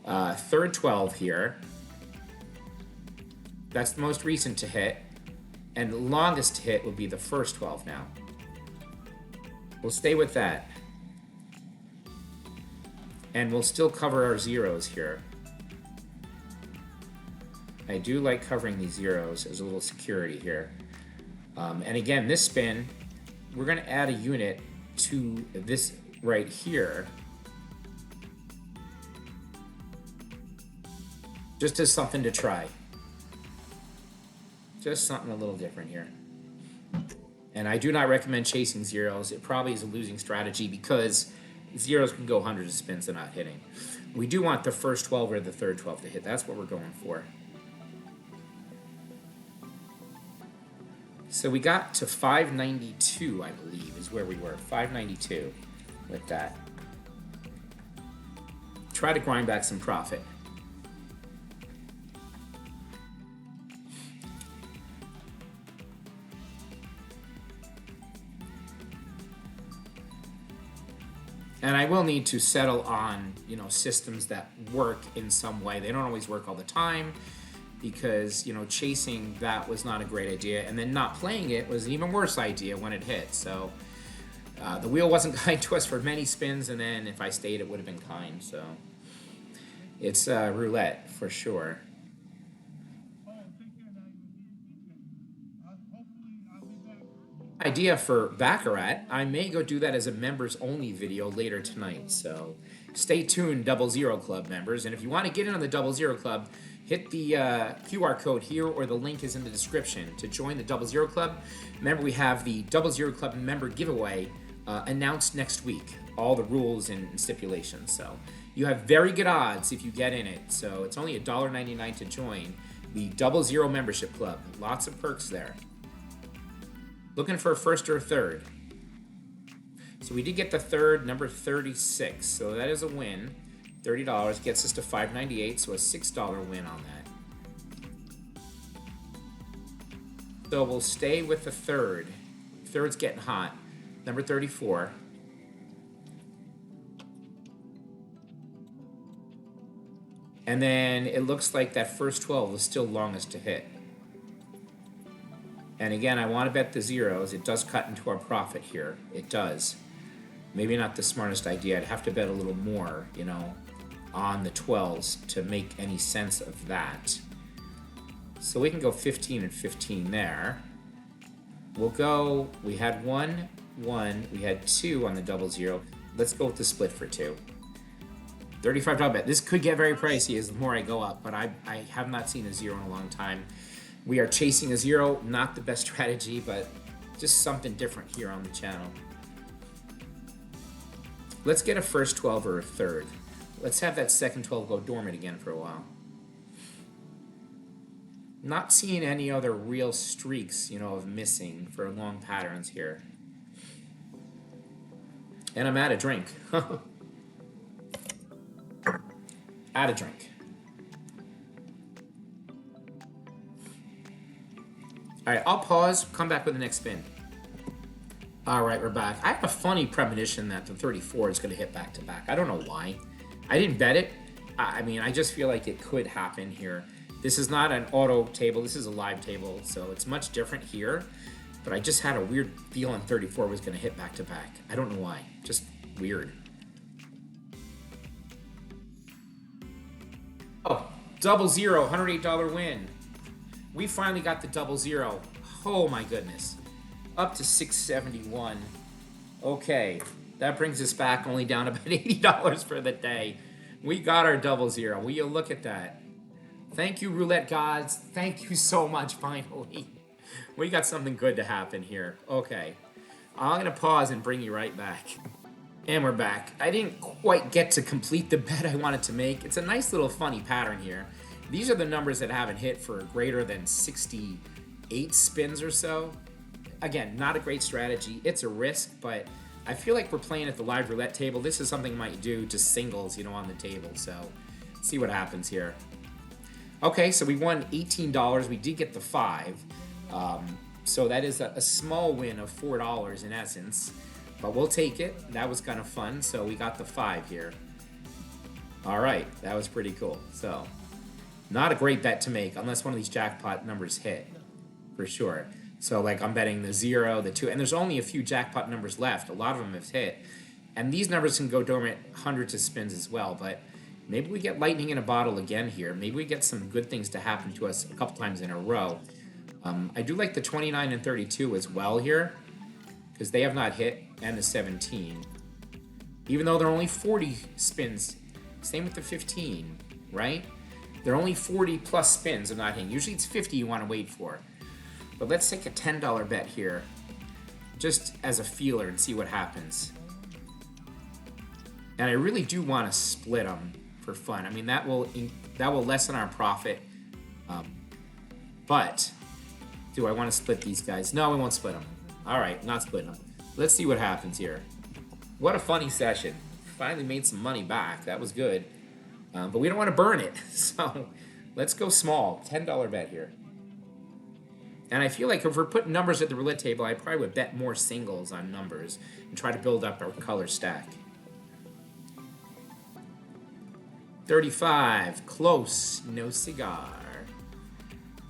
Third 12 here. That's the most recent to hit. And longest to hit would be the first 12 now. We'll stay with that. And we'll still cover our zeros here. I do like covering these zeros as a little security here. And again, this spin, we're going to add a unit to this right here. Just as something to try. Just something a little different here. And I do not recommend chasing zeros. It probably is a losing strategy because zeros can go hundreds of spins and not hitting. We do want the first 12 or the third 12 to hit. That's what we're going for. So we got to 592, I believe, is where we were. 592 with that. Try to grind back some profit. And I will need to settle on, you know, systems that work in some way. They don't always work all the time. because, you know, chasing that was not a great idea, and then not playing it was an even worse idea when it hit. So the wheel wasn't kind to us for many spins, and then if I stayed, it would have been kind. So it's roulette for sure. Idea for Baccarat, I may go do that as a members only video later tonight, so stay tuned, 00 Club members. And if you want to get in on the 00 Club, hit the QR code here, or the link is in the description to join the 00 Club. Remember, we have the 00 Club member giveaway announced next week, all the rules and stipulations. So you have very good odds if you get in it. So it's only $1.99 to join the 00 membership club. Lots of perks there. Looking for a first or a third. So we did get the third, number 36. So that is a win. $30 gets us to $5.98, so a $6 win on that. So we'll stay with the third. Third's getting hot. Number 34. And then it looks like that first 12 was still longest to hit. And again, I want to bet the zeros. It does cut into our profit here. It does. Maybe not the smartest idea. I'd have to bet a little more, you know, on the 12s to make any sense of that. So we can go 15 and 15 there. We'll go, we had 1, 1, we had 2 on the 00. Let's go with the split for 2. $35 bet. This could get very pricey as the more I go up, but I have not seen a zero in a long time. We are chasing a zero, not the best strategy, but just something different here on the channel. Let's get a first 12 or a third. Let's have that second 12 go dormant again for a while. Not seeing any other real streaks, you know, of missing for long patterns here. And I'm out of drink. Out of drink. All right, I'll pause, come back with the next spin. All right, we're back. I have a funny premonition that the 34 is going to hit back to back. I don't know why. I didn't bet it. I mean, I just feel like it could happen here. This is not an auto table. This is a live table, so it's much different here. But I just had a weird feeling 34 was going to hit back to back. I don't know why. Just weird. Oh, 00, $108 win. We finally got the 00. Oh my goodness. Up to $671. Okay, that brings us back only down about $80 for the day. We got our 00. Will you look at that? Thank you, roulette gods. Thank you so much, finally. We got something good to happen here. Okay, I'm gonna pause and bring you right back. And we're back. I didn't quite get to complete the bet I wanted to make. It's a nice little funny pattern here. These are the numbers that haven't hit for greater than 68 spins or so. Again, not a great strategy. It's a risk, but I feel like we're playing at the live roulette table. This is something I might do to singles, you know, on the table. So, see what happens here. Okay, so we won $18. We did get the 5. So that is a small win of $4 in essence. But we'll take it. That was kind of fun. So we got the 5 here. All right, that was pretty cool. So, not a great bet to make unless one of these jackpot numbers hit, for sure. So like I'm betting the 0, the 2, and there's only a few jackpot numbers left. A lot of them have hit. And these numbers can go dormant hundreds of spins as well, but maybe we get lightning in a bottle again here. Maybe we get some good things to happen to us a couple times in a row. I do like the 29 and 32 as well here, because they have not hit, and the 17. Even though they're only 40 spins. Same with the 15, right? They're only 40 plus spins of not hitting. Usually it's 50 you want to wait for. But let's take a $10 bet here, just as a feeler, and see what happens. And I really do want to split them for fun. I mean, that will lessen our profit. But do I want to split these guys? No, we won't split them. All right, not splitting them. Let's see what happens here. What a funny session. Finally made some money back. That was good. But we don't want to burn it. So let's go small. $10 bet here. And I feel like if we're putting numbers at the roulette table, I probably would bet more singles on numbers and try to build up our color stack. 35, close, no cigar.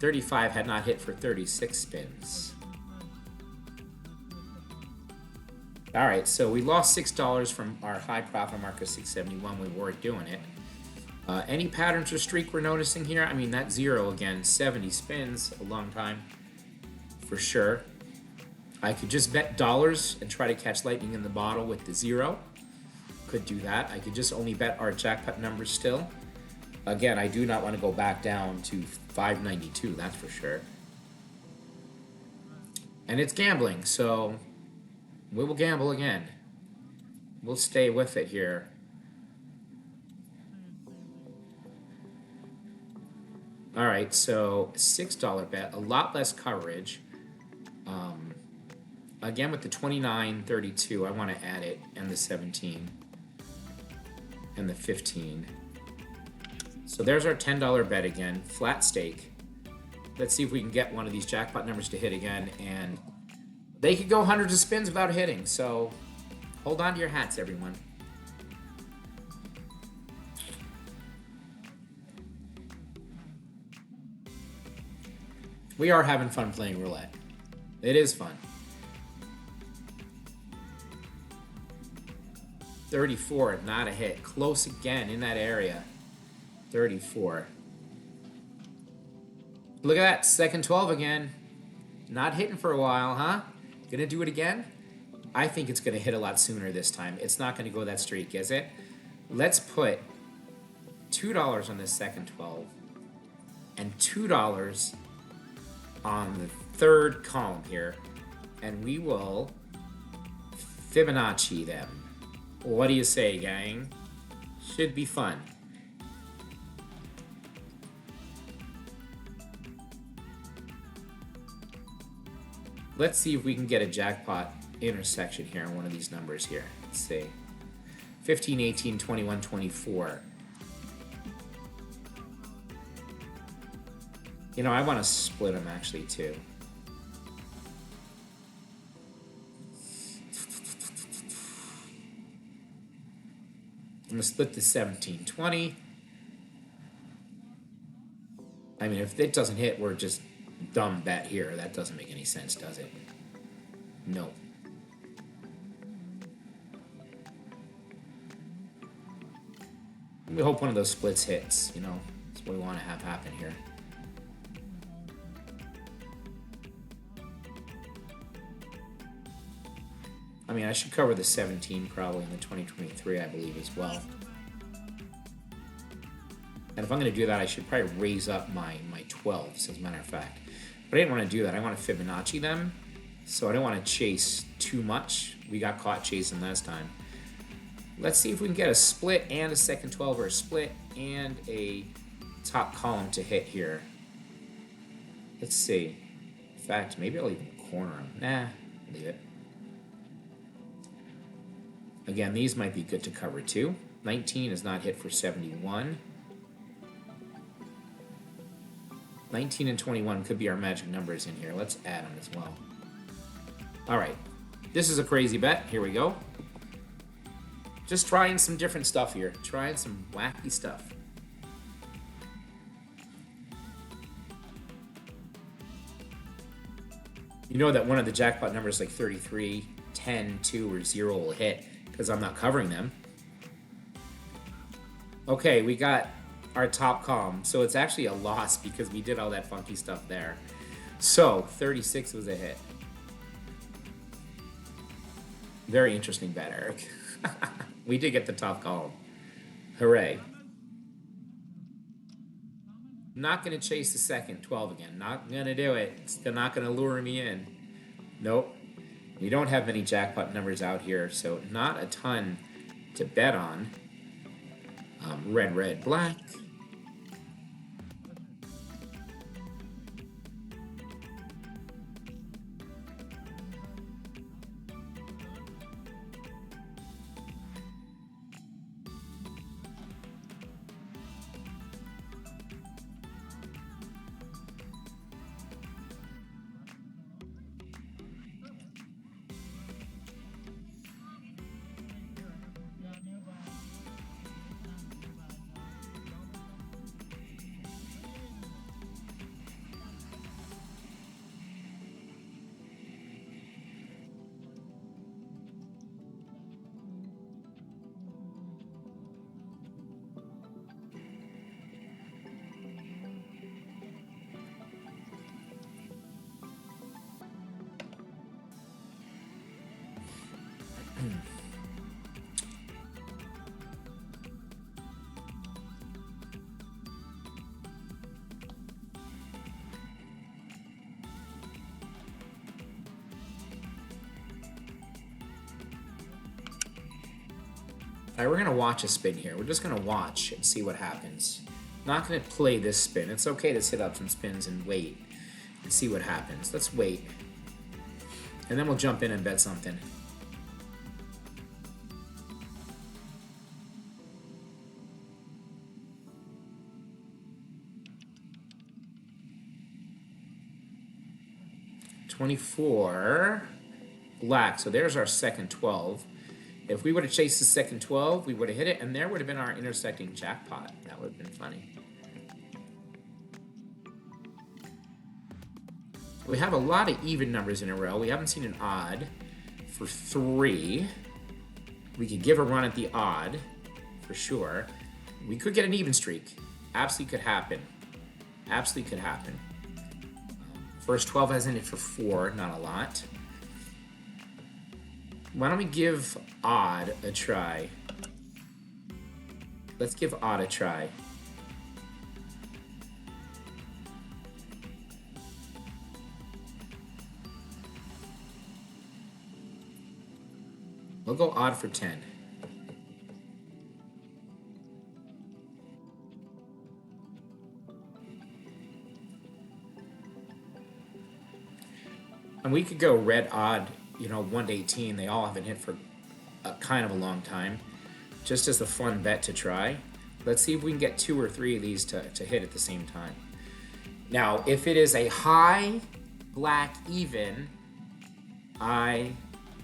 35 had not hit for 36 spins. All right, so we lost $6 from our high profit mark of 671. We weren't doing it. Any patterns or streak we're noticing here? I mean, that 0 again, 70 spins, a long time for sure. I could just bet dollars and try to catch lightning in the bottle with the 0. Could do that. I could just only bet our jackpot numbers still. Again, I do not want to go back down to 592, that's for sure. And it's gambling, so we will gamble again. We'll stay with it here. All right, so $6 bet, a lot less coverage. Again, with the 29.32, I want to add it, and the 17, and the 15. So there's our $10 bet again, flat stake. Let's see if we can get one of these jackpot numbers to hit again, and they could go hundreds of spins without hitting, so hold on to your hats, everyone. We are having fun playing roulette. It is fun. 34, not a hit. Close again in that area. 34. Look at that, second 12 again. Not hitting for a while, huh? Gonna do it again? I think it's gonna hit a lot sooner this time. It's not gonna go that streak, is it? Let's put $2 on this second 12 and $2 on the third column here, and we will Fibonacci them. What do you say, gang? Should be fun. Let's see if we can get a jackpot intersection here on one of these numbers here. Let's see. 15, 18, 21, 24. You know, I want to split them actually too. I'm going to split the 17, 20. I mean, if it doesn't hit, we're just dumb bet here. That doesn't make any sense, does it? No. We hope one of those splits hits, you know. That's what we want to have happen here. I mean, I should cover the 17 probably in the 2023, I believe, as well. And if I'm going to do that, I should probably raise up my 12s, as a matter of fact. But I didn't want to do that. I want to Fibonacci them, so I don't want to chase too much. We got caught chasing last time. Let's see if we can get a split and a second 12, or a split and a top column to hit here. Let's see. In fact, maybe I'll even corner them. Nah, leave it. Again, these might be good to cover too. 19 is not hit for 71. 19 and 21 could be our magic numbers in here. Let's add them as well. All right, this is a crazy bet. Here we go. Just trying some different stuff here. Trying some wacky stuff. You know that one of the jackpot numbers like 33, 10, 2, or 0 will hit because I'm not covering them. Okay, we got our top column. So it's actually a loss because we did all that funky stuff there. So 36 was a hit. Very interesting bet, Eric. We did get the top column. Hooray. Not going to chase the second 12 again. Not going to do it. It's not going to lure me in. Nope. We don't have many jackpot numbers out here, so not a ton to bet on. Red, red, black. All right, we're gonna watch a spin here. We're just gonna watch and see what happens. Not gonna play this spin. It's okay to sit up some spins and wait and see what happens. Let's wait. And then we'll jump in and bet something. $24 black. So there's our second 12. If we would have chased the second 12, we would have hit it, and there would have been our intersecting jackpot. That would have been funny. We have a lot of even numbers in a row. We haven't seen an odd for 3. We could give a run at the odd, for sure. We could get an even streak. Absolutely could happen. Absolutely could happen. First 12 has in it for 4, not a lot. Why don't we give odd a try? Let's give odd a try. We'll go odd for 10. And we could go red odd, you know, 1 to 18. They all haven't hit for a kind of a long time. Just as a fun bet to try. Let's see if we can get 2 or 3 of these to hit at the same time. Now, if it is a high black even, I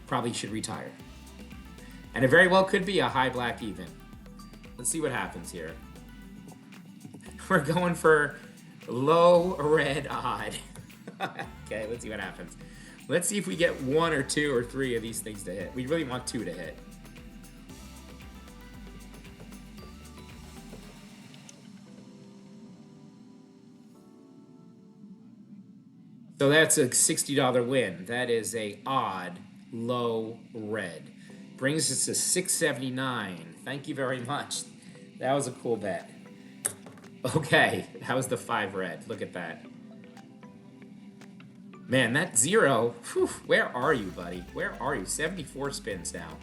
probably should retire. And it very well could be a high black even. Let's see what happens here. We're going for low red odd. Okay, let's see what happens. Let's see if we get 1 or 2 or 3 of these things to hit. We really want 2 to hit. So that's a $60 win. That is a odd low red. Brings us to $6.79. Thank you very much. That was a cool bet. Okay, that was the 5 red. Look at that. Man, that 0, whew, where are you, buddy? Where are you? 74 spins now,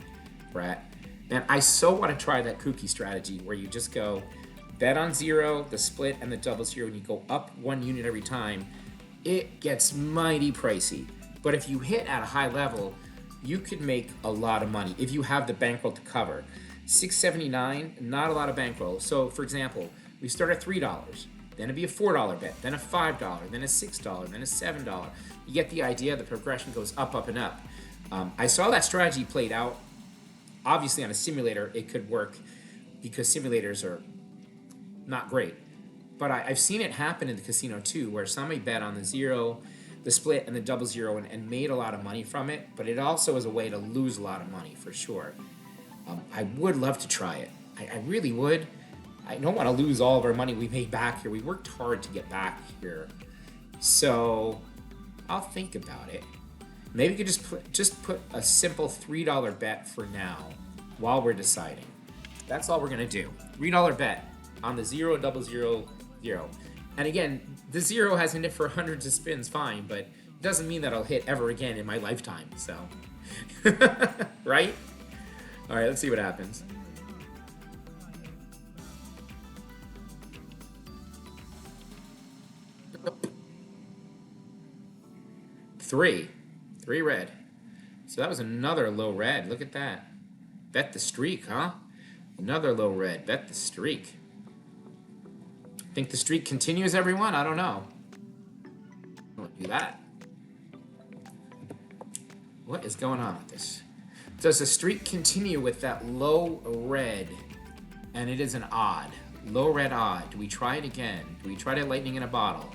Brett. Man, I so want to try that kooky strategy where you just go bet on 0, the split, and the double 0, and you go up 1 unit every time. It gets mighty pricey. But if you hit at a high level, you could make a lot of money if you have the bankroll to cover. $6.79, not a lot of bankroll. So, for example, we start at $3. Then it'd be a $4 bet, then a $5, then a $6, then a $7. You get the idea. The progression goes up, up, and up. I saw that strategy played out. Obviously, on a simulator, it could work because simulators are not great. But I've seen it happen in the casino too, where somebody bet on the 0, the split, and the double 0 and made a lot of money from it. But it also is a way to lose a lot of money for sure. I would love to try it. I really would. I don't want to lose all of our money we made back here. We worked hard to get back here. So I'll think about it. Maybe we could just put a simple $3 bet for now while we're deciding. That's all we're going to do. $3 bet on the 0, double 0, 0. And again, the 0 hasn't hit for hundreds of spins, fine, but it doesn't mean that I'll hit ever again in my lifetime, so. Right? All right, let's see what happens. Three red. So that was another low red. Look at that. Bet the streak, huh? Another low red. Bet the streak. Think the streak continues, everyone? I don't know. Don't do that. What is going on with this? Does the streak continue with that low red? And it is an odd. Low red odd. Do we try it again? Do we try to lightning in a bottle?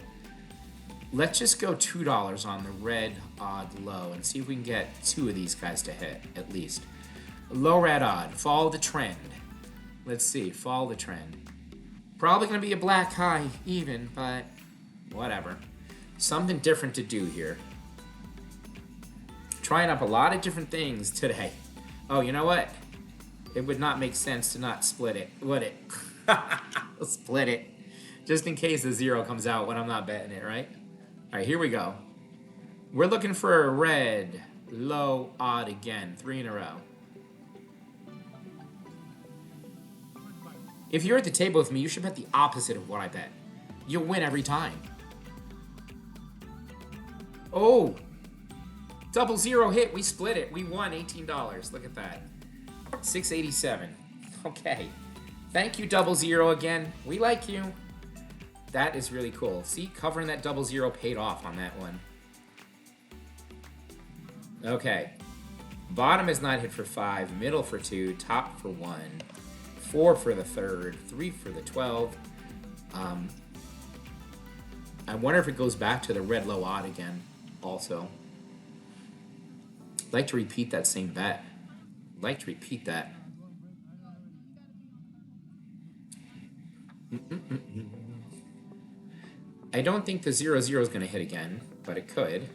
Let's just go $2 on the red odd low and see if we can get 2 of these guys to hit, at least. Low red odd. Follow the trend. Let's see. Follow the trend. Probably going to be a black high even, but whatever. Something different to do here. Trying up a lot of different things today. Oh, you know what? It would not make sense to not split it, would it? We'll split it. Just in case the 0 comes out when I'm not betting it, right? All right, here we go. We're looking for a red, low, odd again. 3 in a row. If you're at the table with me, you should bet the opposite of what I bet. You'll win every time. Oh! Double zero hit. We split it. We won $18. Look at that. $6.87. Okay. Thank you, double zero again. We like you. That is really cool. See, covering that double zero paid off on that one. Okay. Bottom is not hit for 5, middle for 2, top for 1, 4 for the third, 3 for the 12. I wonder if it goes back to the red low odd again also. I'd like to repeat that same bet. I'd like to repeat that. I don't think the 0-0 is going to hit again, but it could.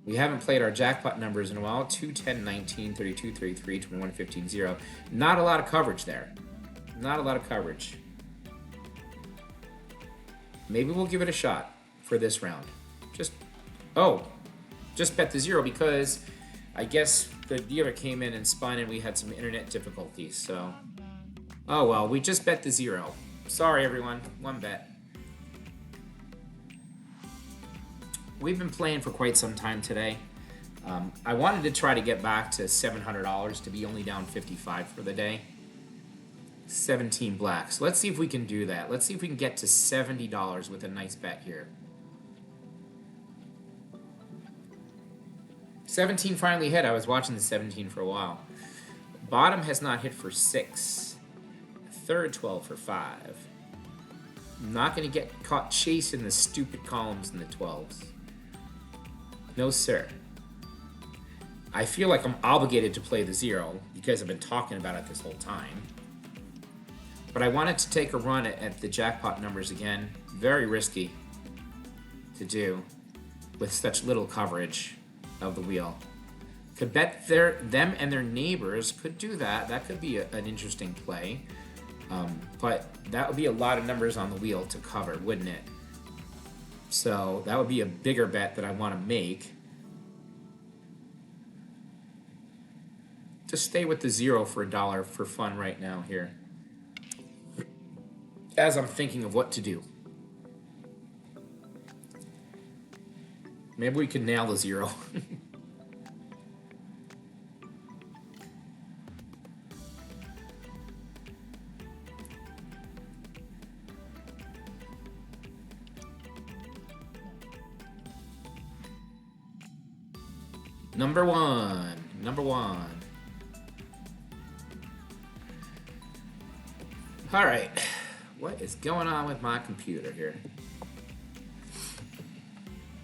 We haven't played our jackpot numbers in a while. 2, 10, 19, 32, 33, 21, 15, 0. Not a lot of coverage there. Not a lot of coverage. Maybe we'll give it a shot for this round. Just bet the 0 because I guess the dealer came in and spun and we had some internet difficulties, so. Oh well, we just bet the 0. Sorry everyone, one bet. We've been playing for quite some time today. I wanted to try to get back to $700 to be only down 55 for the day. 17 blacks. Let's see if we can do that. Let's see if we can get to $70 with a nice bet here. 17 finally hit. I was watching the 17 for a while. Bottom has not hit for 6. Third 12 for 5. I'm not going to get caught chasing the stupid columns in the 12s. No, sir. I feel like I'm obligated to play the 0 because I've been talking about it this whole time. But I wanted to take a run at the jackpot numbers again. Very risky to do with such little coverage of the wheel. Could bet them and their neighbors could do that. That could be an interesting play. But that would be a lot of numbers on the wheel to cover, wouldn't it? So that would be a bigger bet that I want to make. Just stay with the 0 for $1 for fun right now here. As I'm thinking of what to do. Maybe we can nail the 0. Number one. All right, what is going on with my computer here?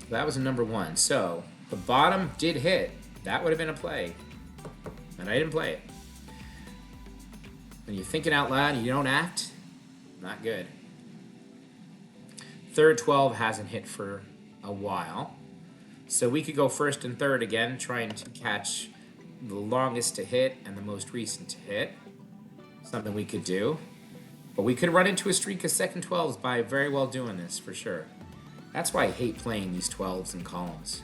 That was a number 1. So the bottom did hit. That would have been a play, and I didn't play it. When you're thinking out loud and you don't act, not good. Third 12 hasn't hit for a while. So we could go first and third again, trying to catch the longest to hit and the most recent to hit. Something we could do. But we could run into a streak of second 12s by very well doing this, for sure. That's why I hate playing these 12s and columns.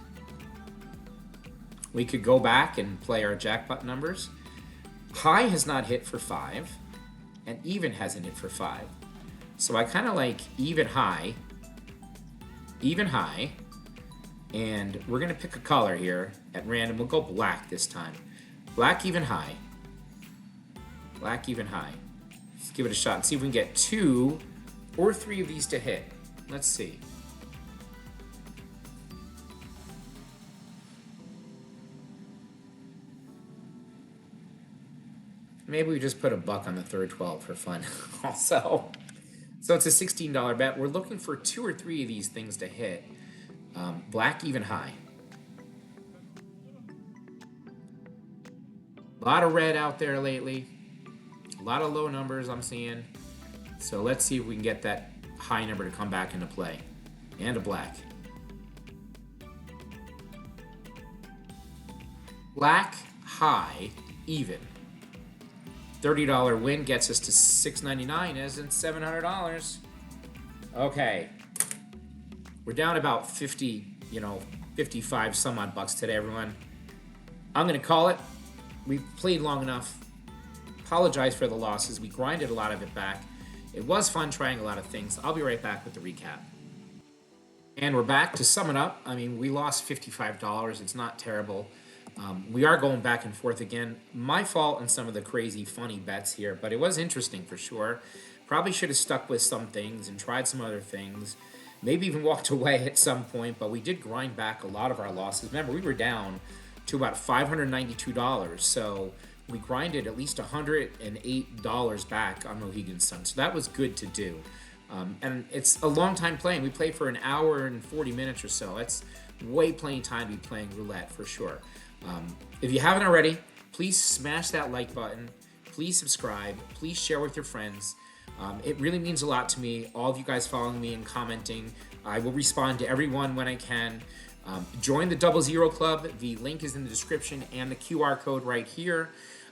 We could go back and play our jackpot numbers. High has not hit for 5, and even hasn't hit for 5. So I kind of like even high, and we're going to pick a color here at random. We'll go black this time. Black, even high. Black, even high. Let's give it a shot and see if we can get 2 or 3 of these to hit. Let's see. Maybe we just put a buck on the third 12 for fun also. So it's a $16 bet. We're looking for 2 or 3 of these things to hit. Black, even high. A lot of red out there lately. A lot of low numbers I'm seeing. So let's see if we can get that high number to come back into play. And a black. Black, high, even. $30 win gets us to $6.99, as in $700. Okay. We're down about 55 some odd bucks today, everyone. I'm going to call it. we played long enough. Apologize for the losses. We grinded a lot of it back. It was fun trying a lot of things. I'll be right back with the recap. And we're back. To sum it up, I mean, we lost $55. It's not terrible. We are going back and forth again. My fault on some of the crazy, funny bets here, but it was interesting for sure. Probably should have stuck with some things and tried some other things. Maybe even walked away at some point, but we did grind back a lot of our losses. Remember, we were down to about $592, so we grinded at least $108 back on Mohegan Sun. So that was good to do. And it's a long time playing. We play for an hour and 40 minutes or so. That's way plenty time to be playing roulette for sure. If you haven't already, please smash that like button. Please subscribe. Please share with your friends. It really means a lot to me. All of you guys following me and commenting. I will respond to everyone when I can. Join the 00 Club. The link is in the description and the QR code right here.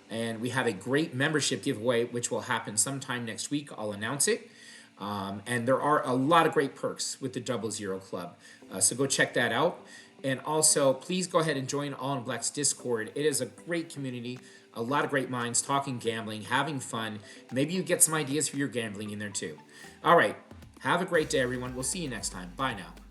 And we have a great membership giveaway, which will happen sometime next week. I'll announce it. And there are a lot of great perks with the 00 Club. So go check that out. And also, please go ahead and join All in Black's Discord. It is a great community, a lot of great minds talking gambling, having fun. Maybe you get some ideas for your gambling in there too. All right. Have a great day, everyone. We'll see you next time. Bye now.